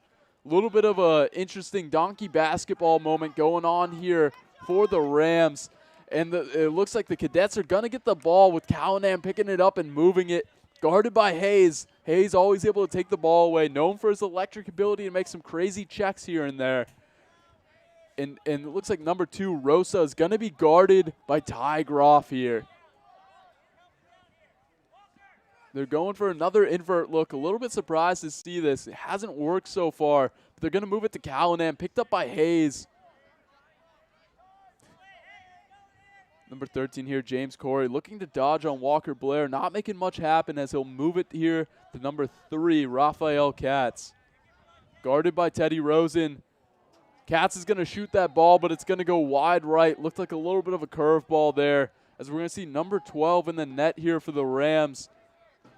A little bit of a interesting donkey basketball moment going on here for the Rams. And it looks like the Cadets are going to get the ball with Callanan picking it up and moving it. Guarded by Hayes. Hayes always able to take the ball away. Known for his electric ability to make some crazy checks here and there. And it looks like number 2, Rosa, is going to be guarded by Ty Groff here. They're going for another invert look. A little bit surprised to see this. It hasn't worked so far. But they're going to move it to Callanan. Picked up by Hayes. Number 13 here, James Corey, looking to dodge on Walker Blair. Not making much happen as he'll move it here to number 3, Raphael Katz. Guarded by Teddy Rosen. Katz is going to shoot that ball, but it's going to go wide right. Looked like a little bit of a curveball there. As we're going to see number 12 in the net here for the Rams.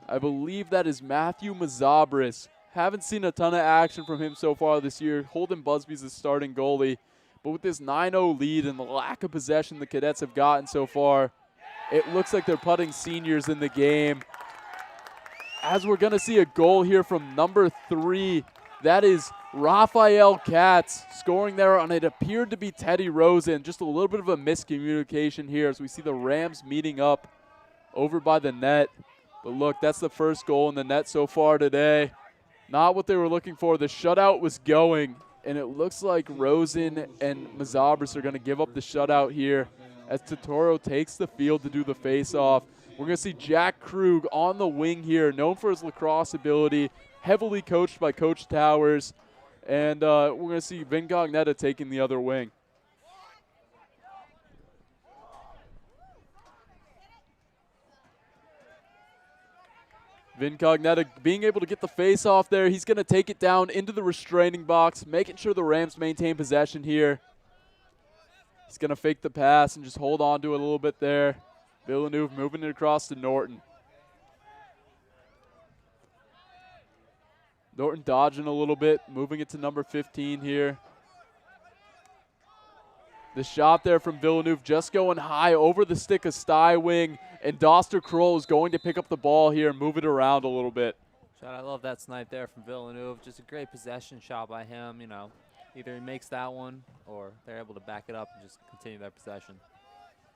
I believe that is Matthew Mazabris. Haven't seen a ton of action from him so far this year. Holden Busby's the starting goalie. But with this 9-0 lead and the lack of possession the Cadets have gotten so far, it looks like they're putting seniors in the game. As we're going to see a goal here from number 3. That is Raphael Katz scoring there on it appeared to be Teddy Rosen. Just a little bit of a miscommunication here as we see the Rams meeting up over by the net. But look, that's the first goal in the net so far today. Not what they were looking for. The shutout was going, and it looks like Rosen and Mazabris are going to give up the shutout here as Totoro takes the field to do the face-off. We're going to see Jack Krug on the wing here, known for his lacrosse ability, heavily coached by Coach Towers. And we're going to see Vin Cognetta taking the other wing. Vin Cognetta being able to get the face off there. He's going to take it down into the restraining box, making sure the Rams maintain possession here. He's going to fake the pass and just hold on to it a little bit there. Villeneuve moving it across to Norton. Norton dodging a little bit, moving it to number 15 here. The shot there from Villeneuve just going high over the stick of Stywing, and Doster Kroll is going to pick up the ball here and move it around a little bit.
Chad, I love that snipe there from Villeneuve. Just a great possession shot by him. You know, either he makes that one or they're able to back it up and just continue their possession.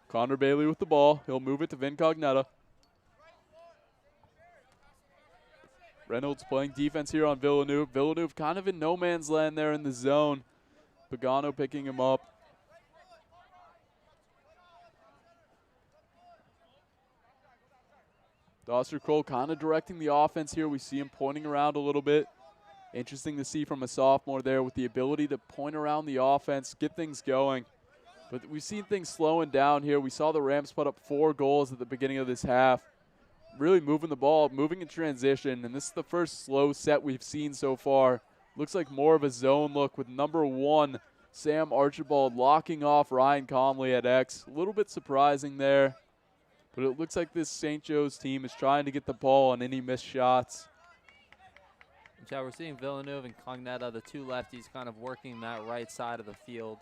Connor Bailey with the ball. He'll move it to Vin Cognetta. Reynolds playing defense here on Villeneuve. Villeneuve kind of in no man's land there in the zone. Pagano picking him up. Doster Kroll kind of directing the offense here. We see him pointing around a little bit. Interesting to see from a sophomore there with the ability to point around the offense, get things going. But we've seen things slowing down here. We saw the Rams put up 4 goals at the beginning of this half. Really moving the ball, moving in transition, and this is the first slow set we've seen so far. Looks like more of a zone look with number 1, Sam Archibald, locking off Ryan Conley at X. A little bit surprising there, but it looks like this St. Joe's team is trying to get the ball on any missed shots.
Yeah, we're seeing Villeneuve and Cognetta, the 2 lefties, kind of working that right side of the field,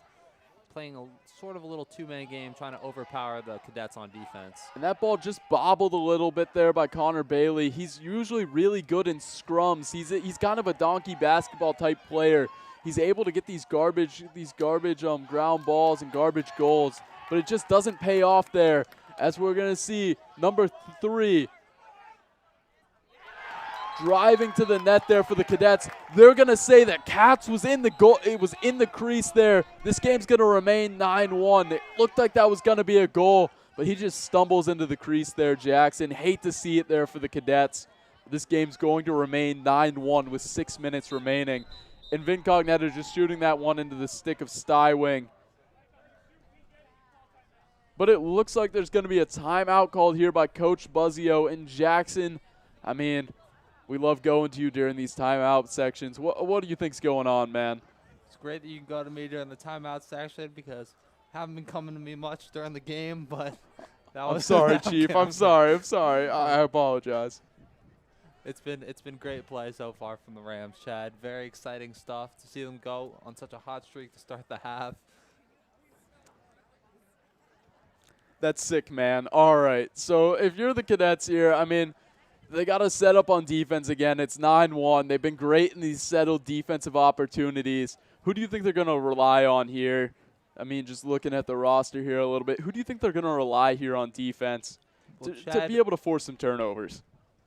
playing a sort of a little 2-man game, trying to overpower the Cadets on defense.
And that ball just bobbled a little bit there by Connor Bailey. He's usually really good in scrums. He's kind of a donkey basketball type player. He's able to get these garbage ground balls and garbage goals, but it just doesn't pay off there. As we're going to see number 3 driving to the net there for the Cadets. They're going to say that Katz was in the goal. It was in the crease there. This game's going to remain 9-1. It looked like that was going to be a goal, but he just stumbles into the crease there, Jackson. Hate to see it there for the Cadets. This game's going to remain 9-1 with 6 minutes remaining. And Vin Cognetta just shooting that one into the stick of Stywing. But it looks like there's going to be a timeout called here by Coach Buzzio. And Jackson, I mean, we love going to you during these timeout sections. What do you think's going on, man?
It's great that you can go to me during the timeout section because haven't been coming to me much during the game, but that was
I'm sorry, Chief. I'm sorry. I apologize.
It's been great play so far from the Rams, Chad. Very exciting stuff to see them go on such a hot streak to start the half.
That's sick, man. All right. So if you're the Cadets here, I mean, they got to set up on defense again. It's 9-1. They've been great in these settled defensive opportunities. Who do you think they're going to rely on here? I mean, just looking at the roster here a little bit, who do you think they're going to rely here on defense to be able to force some turnovers?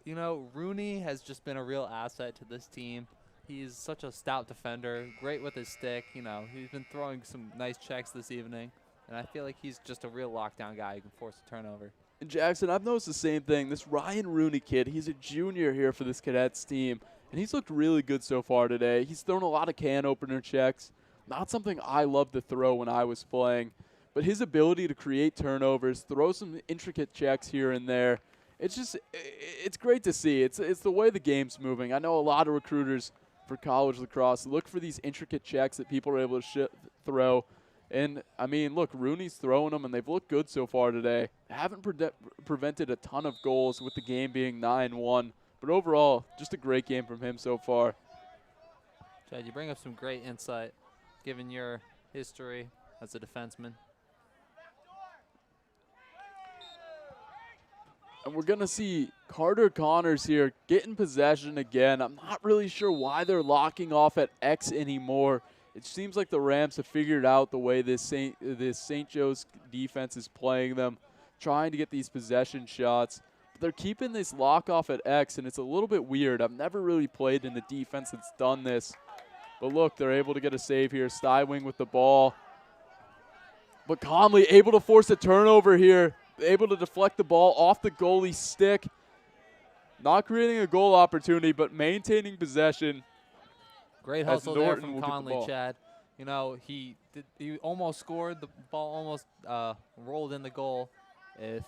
You know, Rooney has just been a real asset to this team. He's such a stout defender, great with his stick. You know, he's been throwing some nice checks this evening, and I feel like he's just a real lockdown guy who can force a turnover.
And Jackson, I've noticed the same thing. This Ryan Rooney kid, he's a junior here for this Cadets team, and he's looked really good so far today. He's thrown a lot of can opener checks. Not something I loved to throw when I was playing, but his ability to create turnovers, throw some intricate checks here and there, it's great to see. It's the way the game's moving. I know a lot of recruiters for college lacrosse look for these intricate checks that people are able to throw. And, I mean, look, Rooney's throwing them, and they've looked good so far today. Haven't prevented a ton of goals with the game being 9-1. But overall, just a great game from him so far.
Chad, you bring up some great insight, given your history as a defenseman.
And we're going to see Carter Connors here getting possession again. I'm not really sure why they're locking off at X anymore. It seems like the Rams have figured out the way this St. Joe's defense is playing them, trying to get these possession shots. But they're keeping this lock off at X, and it's a little bit weird. I've never really played in a defense that's done this. But look, they're able to get a save here. Stywing with the ball. But Conley able to force a turnover here, able to deflect the ball off the goalie's stick. Not creating a goal opportunity, but maintaining possession.
Great hustle there from Conley, Chad. You know, he almost scored. The ball almost rolled in the goal if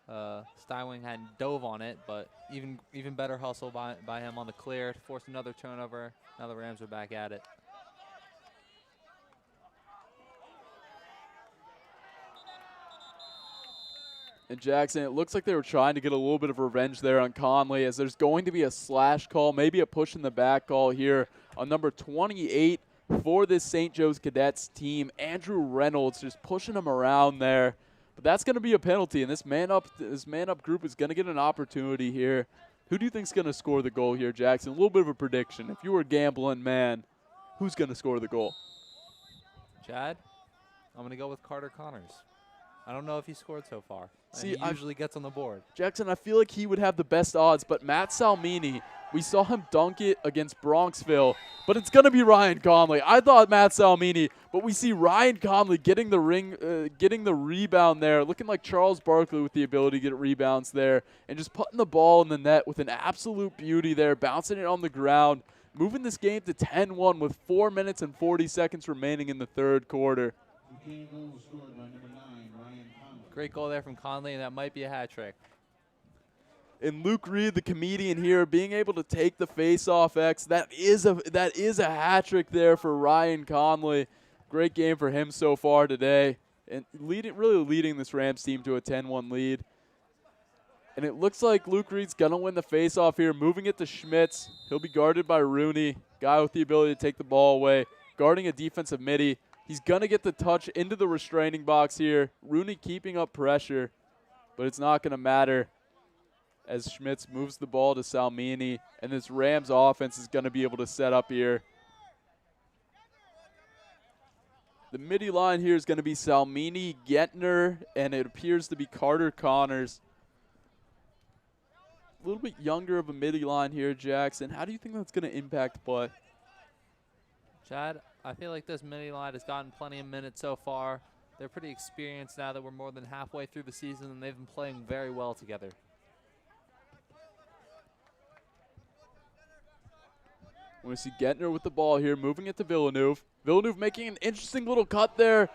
Stywing hadn't dove on it. But even better hustle by him on the clear to force another turnover. Now the Rams are back at it.
And Jackson, it looks like they were trying to get a little bit of revenge there on Conley, as there's going to be a slash call, maybe a push in the back call here on number 28 for this St. Joe's Cadets team. Andrew Reynolds just pushing him around there. But that's going to be a penalty, and this man-up group is going to get an opportunity here. Who do you think is going to score the goal here, Jackson? A little bit of a prediction. If you were a gambling man, who's going to score the goal?
Chad, I'm going to go with Carter Connors.
I don't know if he scored so far.
See,
and he usually gets on the board.
Jackson, I feel like he would have the best odds, but Matt Salmini, we saw him dunk it against Bronxville, but it's going to be Ryan Conley. I thought Matt Salmini, but we see Ryan Conley getting the rebound there, looking like Charles Barkley with the ability to get rebounds there, and just putting the ball in the net with an absolute beauty there, bouncing it on the ground, moving this game to 10-1 with 4 minutes and 40 seconds remaining in the third quarter.
Great goal there from Conley, and that might be a hat trick.
And Luke Reed, the comedian here, being able to take the face-off X, that is a hat trick there for Ryan Conley. Great game for him so far today, and really leading this Rams team to a 10-1 lead. And it looks like Luke Reed's gonna win the face-off here, moving it to Schmidts. He'll be guarded by Rooney, guy with the ability to take the ball away, guarding a defensive midi. He's going to get the touch into the restraining box here. Rooney keeping up pressure, but it's not going to matter as Schmidts moves the ball to Salmini, and this Rams offense is going to be able to set up here. The midi line here is going to be Salmini, Gentner, and it appears to be Carter Connors. A little bit younger of a midi line here, Jackson. How do you think that's going to impact play?
Chad, I feel like this mini line has gotten plenty of minutes so far. They're pretty experienced now that we're more than halfway through the season, and they've been playing very well together.
We're going to see Gentner with the ball here, moving it to Villeneuve. Villeneuve making an interesting little cut there.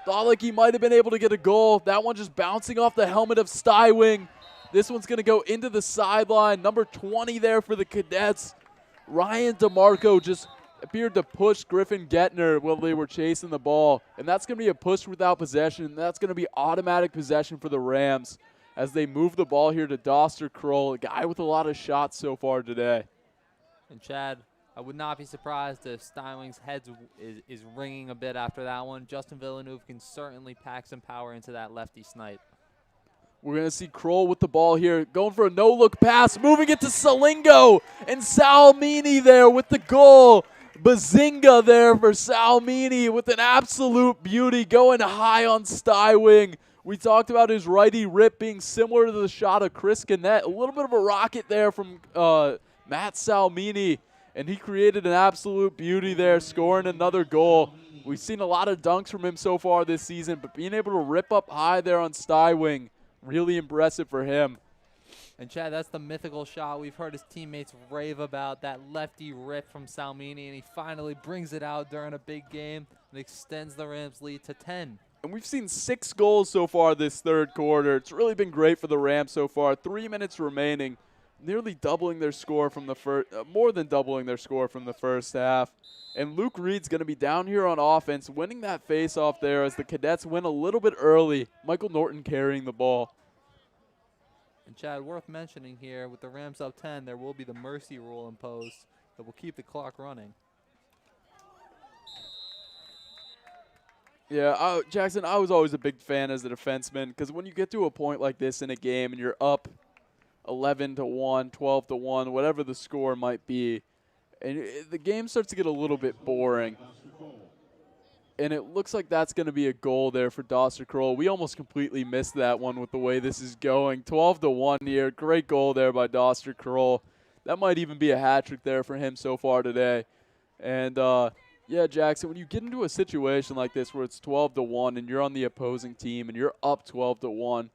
Thought like he might have been able to get a goal. That one just bouncing off the helmet of Stywing. This one's going to go into the sideline. Number 20 there for the Cadets. Ryan DeMarco just appeared to push Griffin Gentner while they were chasing the ball. And that's going to be a push without possession. That's going to be automatic possession for the Rams as they move the ball here to Doster Kroll, a guy with a lot of shots so far today.
And Chad, I would not be surprised if Steinwing's head is ringing a bit after that one. Justin Villeneuve can certainly pack some power into that lefty snipe.
We're going to see Kroll with the ball here, going for a no-look pass, moving it to Salingo, and Salmini there with the goal. Bazinga there for Salmini with an absolute beauty, going high on Stywing. We talked about his righty rip being similar to the shot of Chris Gannett. A little bit of a rocket there from Matt Salmini, and he created an absolute beauty there, scoring another goal. We've seen a lot of dunks from him so far this season, but being able to rip up high there on Stywing, really impressive for him.
And Chad, that's the mythical shot we've heard his teammates rave about, that lefty rip from Salmini, and he finally brings it out during a big game and extends the Rams' lead to 10.
And we've seen 6 goals so far this third quarter. It's really been great for the Rams so far. 3 minutes remaining, nearly doubling their score from the first, more than doubling their score from the first half. And Luke Reed's going to be down here on offense, winning that face-off there as the Cadets win a little bit early. Michael Norton carrying the ball.
And Chad, worth mentioning here, with the Rams up 10, there will be the mercy rule imposed that will keep the clock running.
Yeah, Jackson, I was always a big fan as a defenseman because when you get to a point like this in a game and you're up 11-1, 12-1, whatever the score might be, and the game starts to get a little bit boring. And it looks like that's going to be a goal there for Doster Kroll. We almost completely missed that one with the way this is going. 12-1 here. Great goal there by Doster Kroll. That might even be a hat trick there for him so far today. And, yeah, Jackson, when you get into a situation like this where it's 12-1 and you're on the opposing team and you're up 12-1,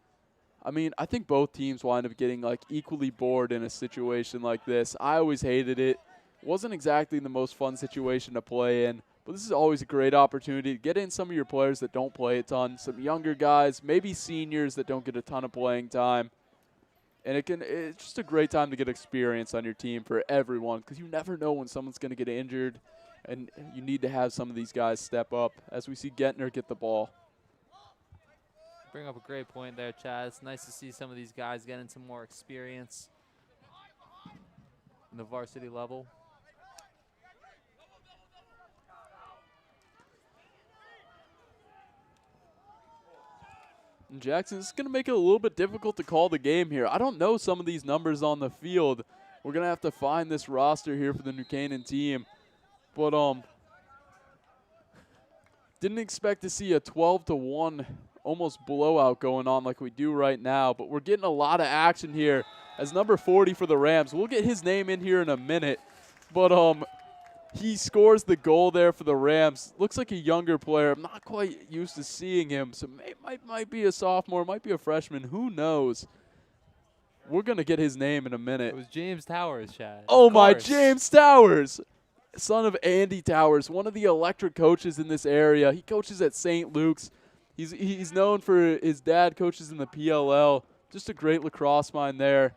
I mean, I think both teams wind up getting, like, equally bored in a situation like this. I always hated it. Wasn't exactly the most fun situation to play in. But this is always a great opportunity to get in some of your players that don't play a ton, some younger guys, maybe seniors that don't get a ton of playing time. And it's just a great time to get experience on your team for everyone because you never know when someone's going to get injured, and you need to have some of these guys step up as we see Gentner get the ball.
Bring up a great point there, Chad. It's nice to see some of these guys getting some more experience in the varsity level.
And Jackson, this is going to make it a little bit difficult to call the game here. I don't know some of these numbers on the field. We're going to have to find this roster here for the New Canaan team. But didn't expect to see a 12-1 almost blowout going on like we do right now, but we're getting a lot of action here as number 40 for the Rams. We'll get his name in here in a minute, but he scores the goal there for the Rams. Looks like a younger player. I'm not quite used to seeing him, so might be a sophomore, might be a freshman. Who knows? We're going to get his name in a minute.
It was James Towers, Chad.
Oh, my, James Towers, son of Andy Towers, one of the electric coaches in this area. He coaches at St. Luke's. He's known for his dad coaches in the PLL. Just a great lacrosse mind there.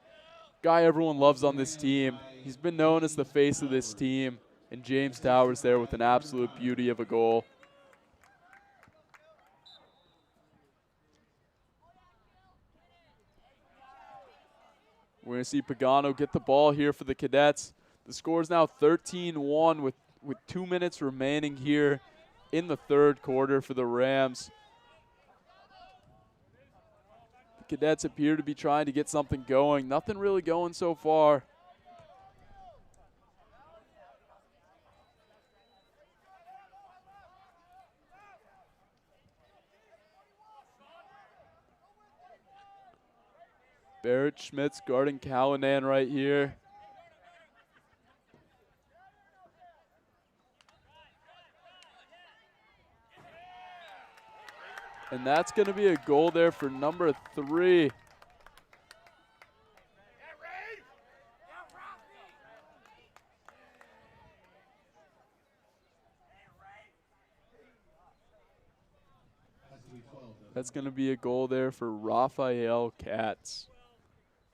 Guy everyone loves on this team. He's been known as the face of this team. And James Towers there with an absolute beauty of a goal. We're going to see Pagano get the ball here for the Cadets. The score is now 13-1 with 2 minutes remaining here in the third quarter for the Rams. The Cadets appear to be trying to get something going. Nothing really going so far. Barrett Schmidts guarding Canaan right here. And that's going to be a goal there for number 3. That's going to be a goal there for Raphael Katz.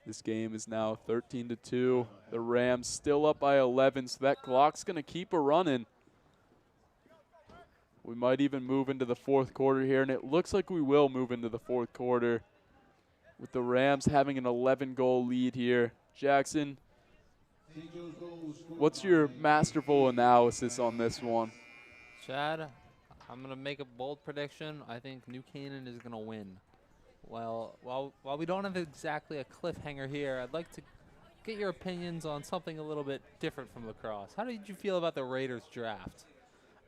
This game is now 13-2. The Rams still up by 11, so that clock's going to keep a running. We might even move into the fourth quarter here, and it looks like we will move into the fourth quarter with the Rams having an 11-goal lead here. Jackson, what's your masterful analysis on this one?
Chad, I'm going to make a bold prediction. I think New Canaan is going to win. Well, while we don't have exactly a cliffhanger here, I'd like to get your opinions on something a little bit different from lacrosse. How did you feel about the Raiders draft?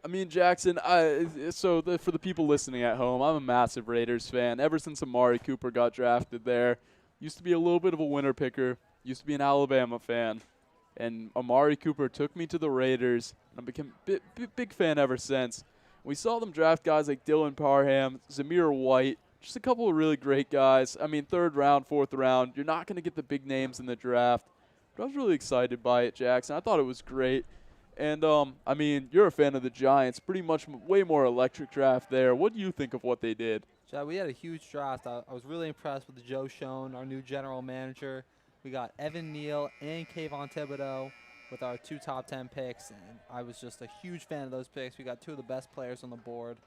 I mean, Jackson, for the people listening at home, I'm a massive Raiders fan. Ever since Amari Cooper got drafted there, used to be a little bit of a winner picker, used to be an Alabama fan. And Amari Cooper took me to the Raiders, and I became a big fan ever since. We saw them draft guys like Dylan Parham, Zamir White, just a couple of really great guys. I mean, third round, fourth round, you're not going to get the big names in the draft. But I was really excited by it, Jackson. I thought it was great. And, I mean, you're a fan of the Giants. Pretty much way more electric draft there. What do you think of what they did?
Chad, we had a huge draft. I was really impressed with Joe Schoen, our new general manager. We got Evan Neal and Kayvon Thibodeau with our 2 top 10 picks. And I was just a huge fan of those picks. We got 2 of the best players on the board.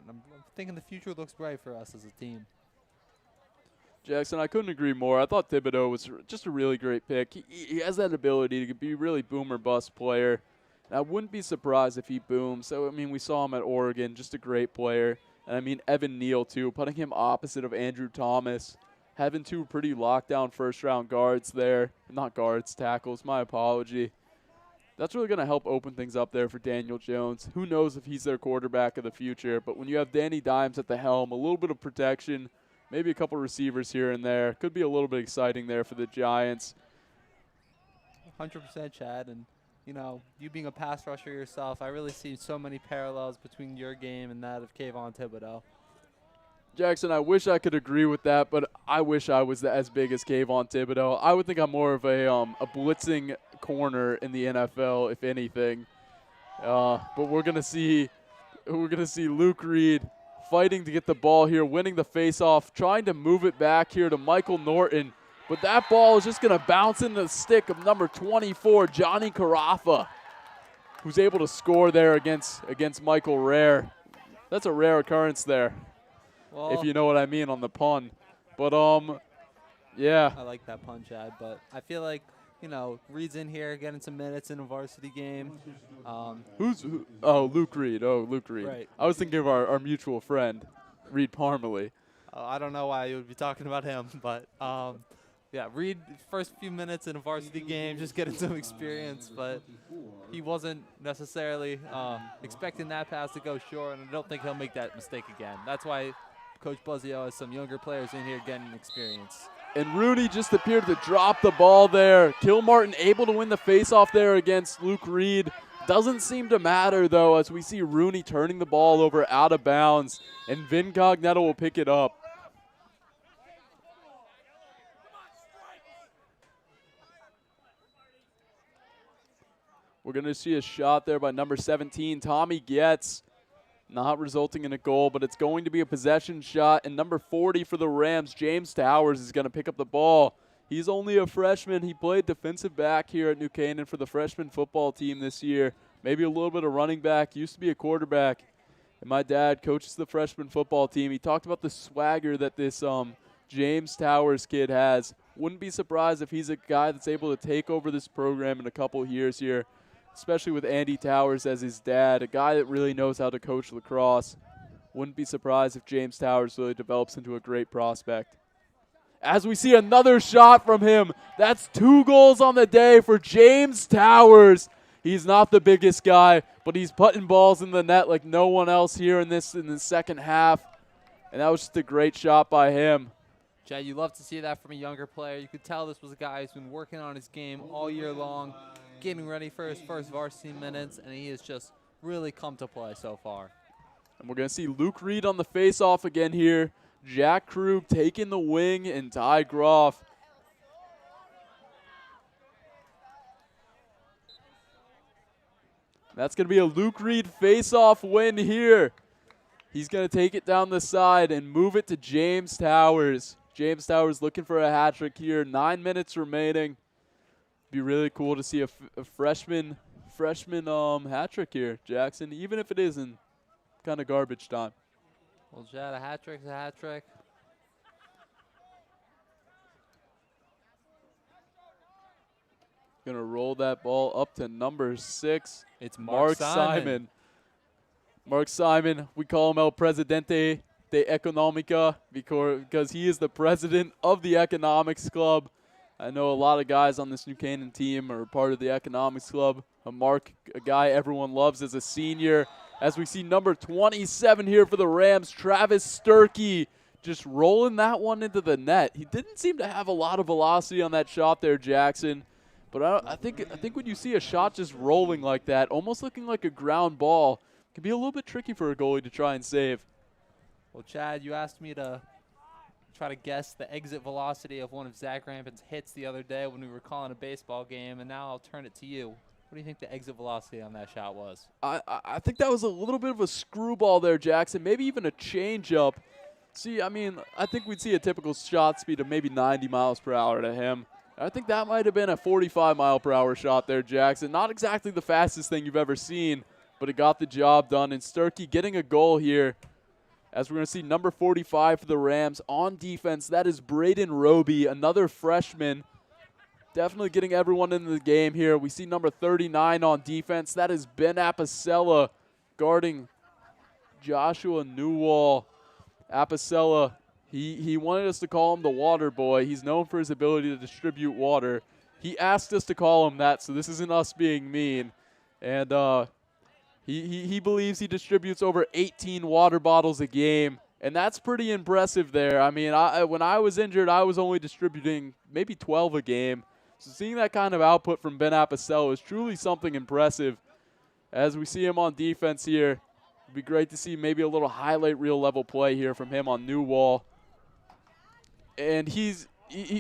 And I'm thinking the future looks bright for us as a team.
Jackson, I couldn't agree more. I thought Thibodeau was just a really great pick. He has that ability to be a really boom or bust player. And I wouldn't be surprised if he booms. So, I mean, we saw him at Oregon, just a great player. And, I mean, Evan Neal, too, putting him opposite of Andrew Thomas, having 2 pretty lockdown first-round guards there. Not guards, tackles, my apology. That's really going to help open things up there for Daniel Jones. Who knows if he's their quarterback of the future. But when you have Danny Dimes at the helm, a little bit of protection, maybe a couple receivers here and there. Could be a little bit exciting there for the Giants.
100%, Chad. And, you know, you being a pass rusher yourself, I really see so many parallels between your game and that of Kayvon Thibodeau.
Jackson, I wish I could agree with that, but I wish I was as big as Kayvon Thibodeau. I would think I'm more of a blitzing corner in the NFL, if anything. But we're gonna see Luke Reed fighting to get the ball here, winning the faceoff, trying to move it back here to Michael Norton. But that ball is just going to bounce into the stick of number 24, Johnny Carafa, who's able to score there against Michael Rare. That's a rare occurrence there,
Well,
if you know what I mean on the pun. But, yeah.
I like that pun, Chad, but I feel like, you know, Reed's in here getting some minutes in a varsity game.
Luke Reed. Oh, Luke Reed.
Right.
I was thinking of our mutual friend, Reed Parmalee.
I don't know why you would be talking about him, but, Yeah, Reed, first few minutes in a varsity game, just getting some experience, but he wasn't necessarily expecting that pass to go short, and I don't think he'll make that mistake again. That's why Coach Buzzio has some younger players in here getting experience.
And Rooney just appeared to drop the ball there. Kilmartin able to win the faceoff there against Luke Reed. Doesn't seem to matter, though, as we see Rooney turning the ball over out of bounds, and Vin Cognetto will pick it up. We're going to see a shot there by number 17, Tommy Getz. Not resulting in a goal, but it's going to be a possession shot. And number 40 for the Rams, James Towers, is going to pick up the ball. He's only a freshman. He played defensive back here at New Canaan for the freshman football team this year. Maybe a little bit of running back. Used to be a quarterback. And my dad coaches the freshman football team. He talked about the swagger that this James Towers kid has. Wouldn't be surprised if he's a guy that's able to take over this program in a couple of years here, especially with Andy Towers as his dad, a guy that really knows how to coach lacrosse. Wouldn't be surprised if James Towers really develops into a great prospect. As we see another shot from him, that's 2 goals on the day for James Towers. He's not the biggest guy, but he's putting balls in the net like no one else here in the second half. And that was just a great shot by him.
Chad, you love to see that from a younger player. You could tell this was a guy who's been working on his game all year long, getting ready for his first varsity minutes, and he has just really come to play so far.
And we're going to see Luke Reed on the face-off again here. Jack Krug taking the wing, and Ty Groff. That's going to be a Luke Reed face-off win here. He's going to take it down the side and move it to James Towers. James Towers looking for a hat trick here. 9 minutes remaining. Be really cool to see a freshman hat trick here, Jackson, even if it is in kind of garbage time.
Well, Chad, a hat trick's a hat trick.
Gonna roll that ball up to number 6.
It's Mark Simon.
Mark Simon, we call him El Presidente de Economica because he is the president of the Economics Club. I know a lot of guys on this New Canaan team are part of the Economics Club. Mark, a guy everyone loves as a senior. As we see number 27 here for the Rams, Travis Sturkey, just rolling that one into the net. He didn't seem to have a lot of velocity on that shot there, Jackson. But I think when you see a shot just rolling like that, almost looking like a ground ball, it can be a little bit tricky for a goalie to try and save.
Well, Chad, you asked me to try to guess the exit velocity of one of Zach Rampin's hits the other day when we were calling a baseball game, and now I'll turn it to you. What do you think the exit velocity on that shot was?
I think that was a little bit of a screwball there, Jackson, maybe even a changeup. See, I mean, I think we'd see a typical shot speed of maybe 90 miles per hour to him. I think that might have been a 45-mile-per-hour shot there, Jackson. Not exactly the fastest thing you've ever seen, but it got the job done. And Sturkey getting a goal here, as we're going to see number 45 for the Rams on defense. That is Braden Roby, another freshman. Definitely getting everyone into the game here. We see number 39 on defense. That is Ben Apicella guarding Joshua Newwall. Apicella, he wanted us to call him the water boy. He's known for his ability to distribute water. He asked us to call him that, so this isn't us being mean. And he believes he distributes over 18 water bottles a game, and that's pretty impressive there. I mean, when I was injured, I was only distributing maybe 12 a game. So seeing that kind of output from Ben Apicella is truly something impressive. As we see him on defense here, it'd be great to see maybe a little highlight reel level play here from him on Newwall. And he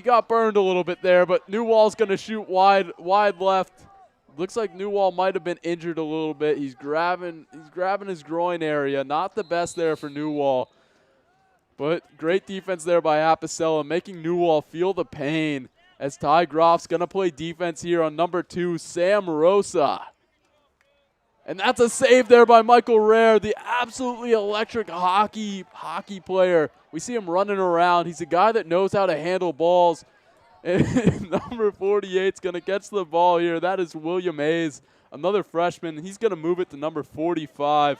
got burned a little bit there, but Newwall's going to shoot wide left. Looks like Newwall might have been injured a little bit. He's grabbing his groin area. Not the best there for Newwall. But great defense there by Apicella, making Newwall feel the pain as Ty Groff's going to play defense here on number 2, Sam Rosa. And that's a save there by Michael Rare, the absolutely electric hockey player. We see him running around. He's a guy that knows how to handle balls. And number 48 is going to catch the ball here. That is William Hayes, another freshman. He's going to move it to number 45,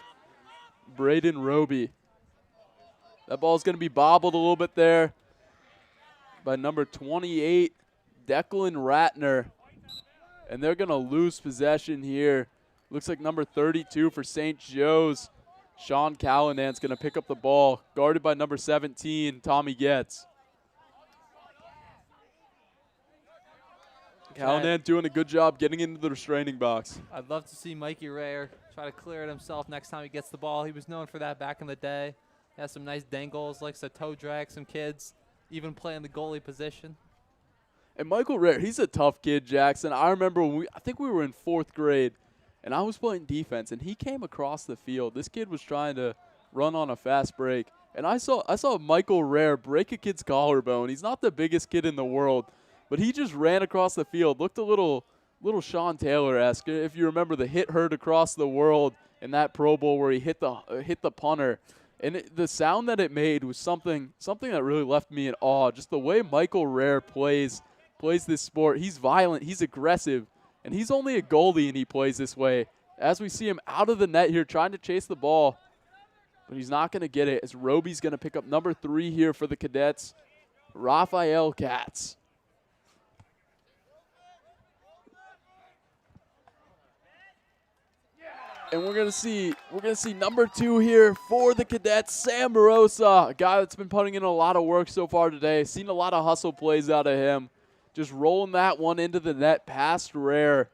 Braden Roby. That ball is going to be bobbled a little bit there. by number 28, Declan Ratner. And they're going to lose possession here. Looks like number 32 for St. Joe's, Sean Callanan's going to pick up the ball, guarded by number 17, Tommy Getz. Callanan doing a good job getting into the restraining box.
I'd love to see Mikey Rayer try to clear it himself next time he gets the ball. He was known for that back in the day. He has some nice dangles, likes to toe drag some kids, even play in the goalie position.
And Michael Rayer, he's a tough kid, Jackson. I remember when I think we were in 4th grade, and I was playing defense, and he came across the field. This kid was trying to run on a fast break, and I saw Michael Rayer break a kid's collarbone. He's not the biggest kid in the world, but he just ran across the field. Looked a little Sean Taylor-esque. If you remember the hit heard across the world in that Pro Bowl where he hit the punter. And the sound that it made was something that really left me in awe. Just the way Michael Rayer plays this sport. He's violent, he's aggressive, and he's only a goalie and he plays this way. As we see him out of the net here trying to chase the ball, but he's not going to get it as Roby's going to pick up number 3 here for the Cadets, Raphael Katz. And we're gonna see number 2 here for the Cadets, Sam Morosa, a guy that's been putting in a lot of work so far today. Seen a lot of hustle plays out of him. Just rolling that one into the net past Rare.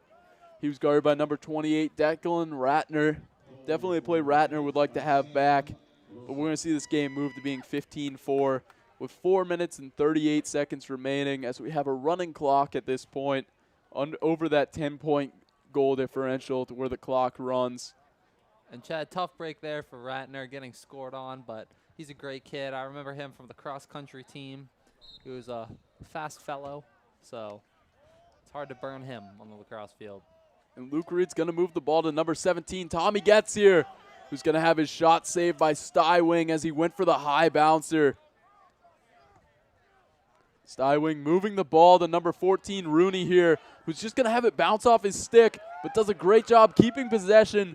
He was guarded by number 28, Declan Ratner. Definitely a play Ratner would like to have back. But we're gonna see this game move to being 15-4 with 4 minutes and 38 seconds remaining as we have a running clock at this point over that 10-point goal differential to where the clock runs.
And Chad, tough break there for Ratner getting scored on, but he's a great kid. I remember him from the cross-country team. He was a fast fellow, so it's hard to burn him on the lacrosse field.
And Luke Reed's going to move the ball to number 17, Tommy Getz here, who's going to have his shot saved by Stywing as he went for the high bouncer. Stywing moving the ball to number 14, Rooney here, who's just going to have it bounce off his stick, but does a great job keeping possession.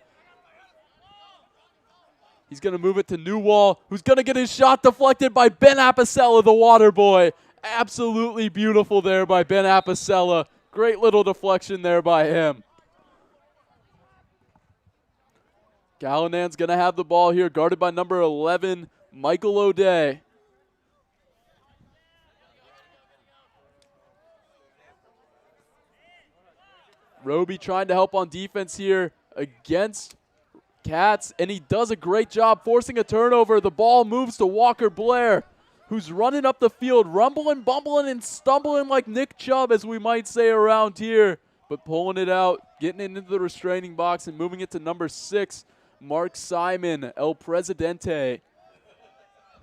He's going to move it to Newwall, who's going to get his shot deflected by Ben Apicella, the water boy. Absolutely beautiful there by Ben Apicella. Great little deflection there by him. Callanan's going to have the ball here, guarded by number 11, Michael O'Day. Roby trying to help on defense here against Katz, and he does a great job forcing a turnover. The ball moves to Walker Blair, who's running up the field, rumbling, bumbling, and stumbling like Nick Chubb, as we might say around here, but pulling it out, getting it into the restraining box, and moving it to number 6, Mark Simon, El Presidente.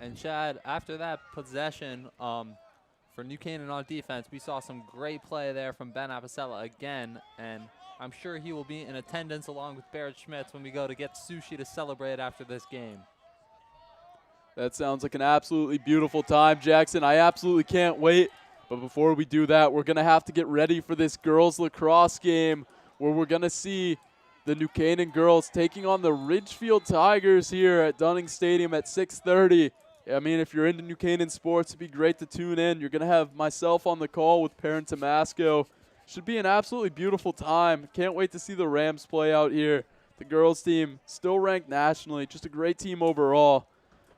And Chad, after that possession for New Canaan on defense, we saw some great play there from Ben Apicella again, and I'm sure he will be in attendance along with Barrett Schmidts when we go to get sushi to celebrate after this game.
That sounds like an absolutely beautiful time, Jackson. I absolutely can't wait. But before we do that, we're going to have to get ready for this girls lacrosse game where we're going to see the New Canaan girls taking on the Ridgefield Tigers here at Dunning Stadium at 6:30. I mean, if you're into New Canaan sports, it'd be great to tune in. You're going to have myself on the call with Perrin Tomasco. Should be an absolutely beautiful time. Can't wait to see the Rams play out here. The girls team still ranked nationally. Just a great team overall.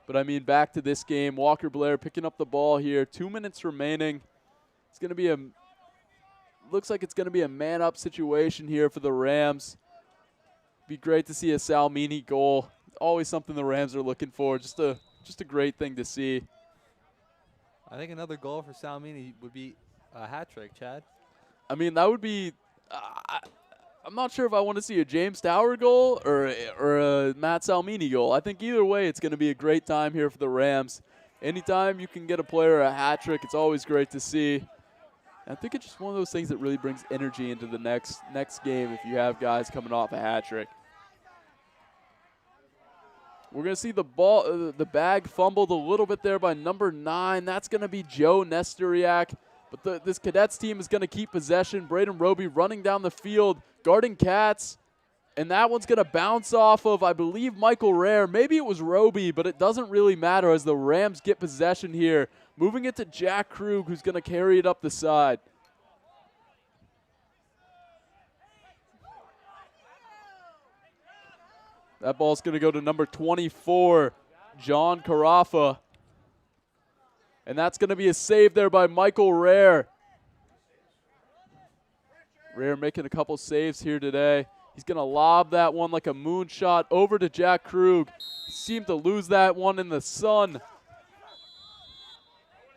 But, I mean, back to this game. Walker Blair picking up the ball here. 2 minutes remaining. It's going to be looks like it's going to be a man-up situation here for the Rams. Be great to see a Salmini goal. Always something the Rams are looking for. Just a great thing to see.
I think another goal for Salmini would be a hat trick, Chad.
I mean, that would be I'm not sure if I want to see a James Tower goal or a Matt Salmini goal. I think either way it's going to be a great time here for the Rams. Anytime you can get a player a hat trick, it's always great to see. And I think it's just one of those things that really brings energy into the next game if you have guys coming off a hat trick. We're going to see the bag fumbled a little bit there by number 9. That's going to be Joe Nestoriak. But this Cadets team is going to keep possession. Braden Roby running down the field, guarding Katz. And that one's going to bounce off of, I believe, Michael Rare. Maybe it was Roby, but it doesn't really matter as the Rams get possession here. Moving it to Jack Krug, who's going to carry it up the side. That ball's going to go to number 24, John Carafa. And that's going to be a save there by Michael Rare. Rare making a couple saves here today. He's going to lob that one like a moonshot over to Jack Krug. Seemed to lose that one in the sun.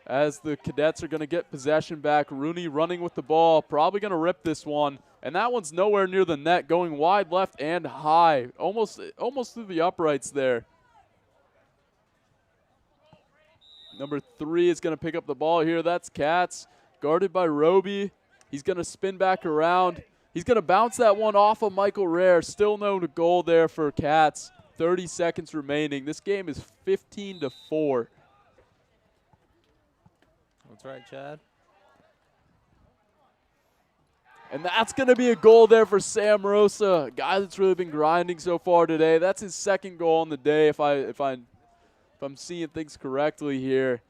As the Cadets are going to get possession back. Rooney running with the ball. Probably going to rip this one. And that one's nowhere near the net, going wide left and high. Almost through the uprights there. Number 3 is going to pick up the ball here. That's Katz, guarded by Roby. He's going to spin back around. He's going to bounce that one off of Michael Rare. Still no goal there for Katz. 30 seconds remaining. This game is 15-4.
That's right, Chad.
And that's going to be a goal there for Sam Rosa, a guy that's really been grinding so far today. That's his second goal on the day, if I'm seeing things correctly here.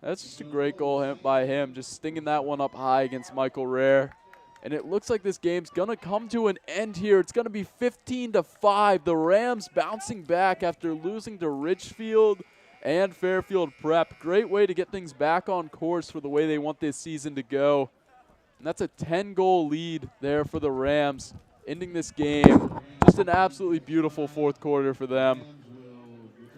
That's just a great goal by him, just stinging that one up high against Michael Rare. And it looks like this game's going to come to an end here. It's going to be 15-5. The Rams bouncing back after losing to Richfield and Fairfield Prep. Great way to get things back on course for the way they want this season to go. And that's a 10-goal lead there for the Rams, ending this game. Just an absolutely beautiful fourth quarter for them.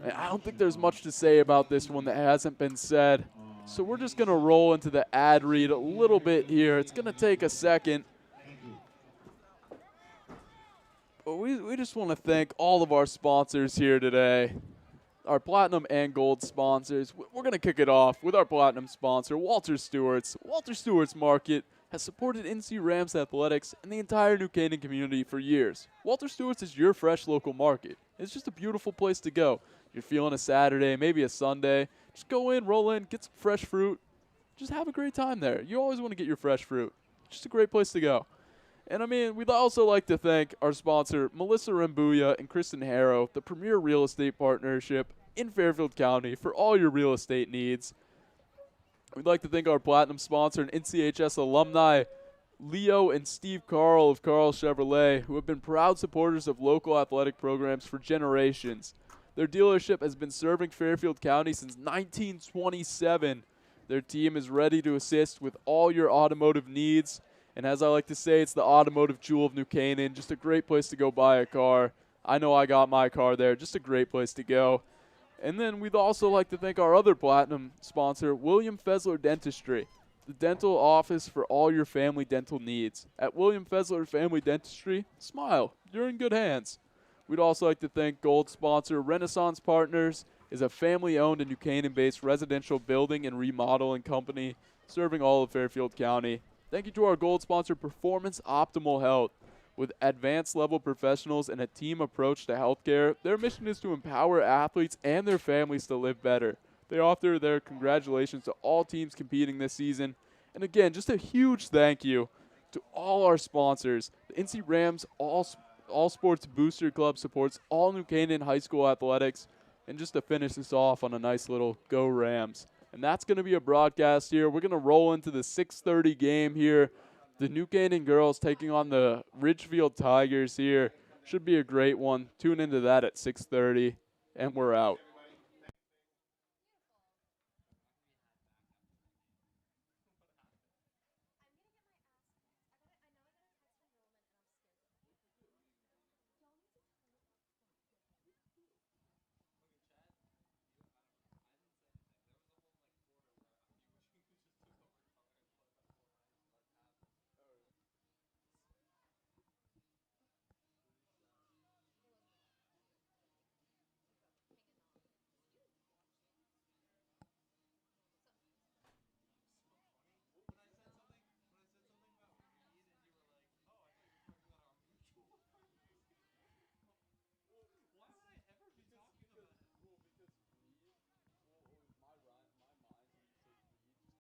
And I don't think there's much to say about this one that hasn't been said. So we're just going to roll into the ad read a little bit here. It's going to take a second. But we just want to thank all of our sponsors here today. Our platinum and gold sponsors. We're going to kick it off with our platinum sponsor, Walter Stewart's. Walter Stewart's Market has supported NC Rams athletics and the entire New Canaan community for years. Walter Stewart's is your fresh local market. It's just a beautiful place to go. You're feeling a Saturday, maybe a Sunday. Just go in, roll in, get some fresh fruit. Just have a great time there. You always want to get your fresh fruit. Just a great place to go. And, I mean, we'd also like to thank our sponsor, Melissa Rambuya and Kristen Harrow, the premier real estate partnership in Fairfield County for all your real estate needs. We'd like to thank our platinum sponsor and NCHS alumni, Leo and Steve Carl of Carl Chevrolet, who have been proud supporters of local athletic programs for generations. Their dealership has been serving Fairfield County since 1927. Their team is ready to assist with all your automotive needs. And as I like to say, it's the automotive jewel of New Canaan. Just a great place to go buy a car. I know I got my car there. Just a great place to go. And then we'd also like to thank our other platinum sponsor, William Fessler Dentistry, the dental office for all your family dental needs. At William Fessler Family Dentistry, smile. You're in good hands. We'd also like to thank gold sponsor Renaissance Partners, is a family-owned and New Canaan-based residential building and remodeling company serving all of Fairfield County. Thank you to our gold sponsor, Performance Optimal Health. With advanced level professionals and a team approach to healthcare, their mission is to empower athletes and their families to live better. They offer their congratulations to all teams competing this season. And again, just a huge thank you to all our sponsors. The NC Rams All Sports Booster Club supports all New Canaan high school athletics. And just to finish this off on a nice little Go Rams. And that's going to be a broadcast here. We're going to roll into the 6:30 game here. The New Canaan girls taking on the Ridgefield Tigers here. Should be a great one. Tune into that at 6:30, and we're out.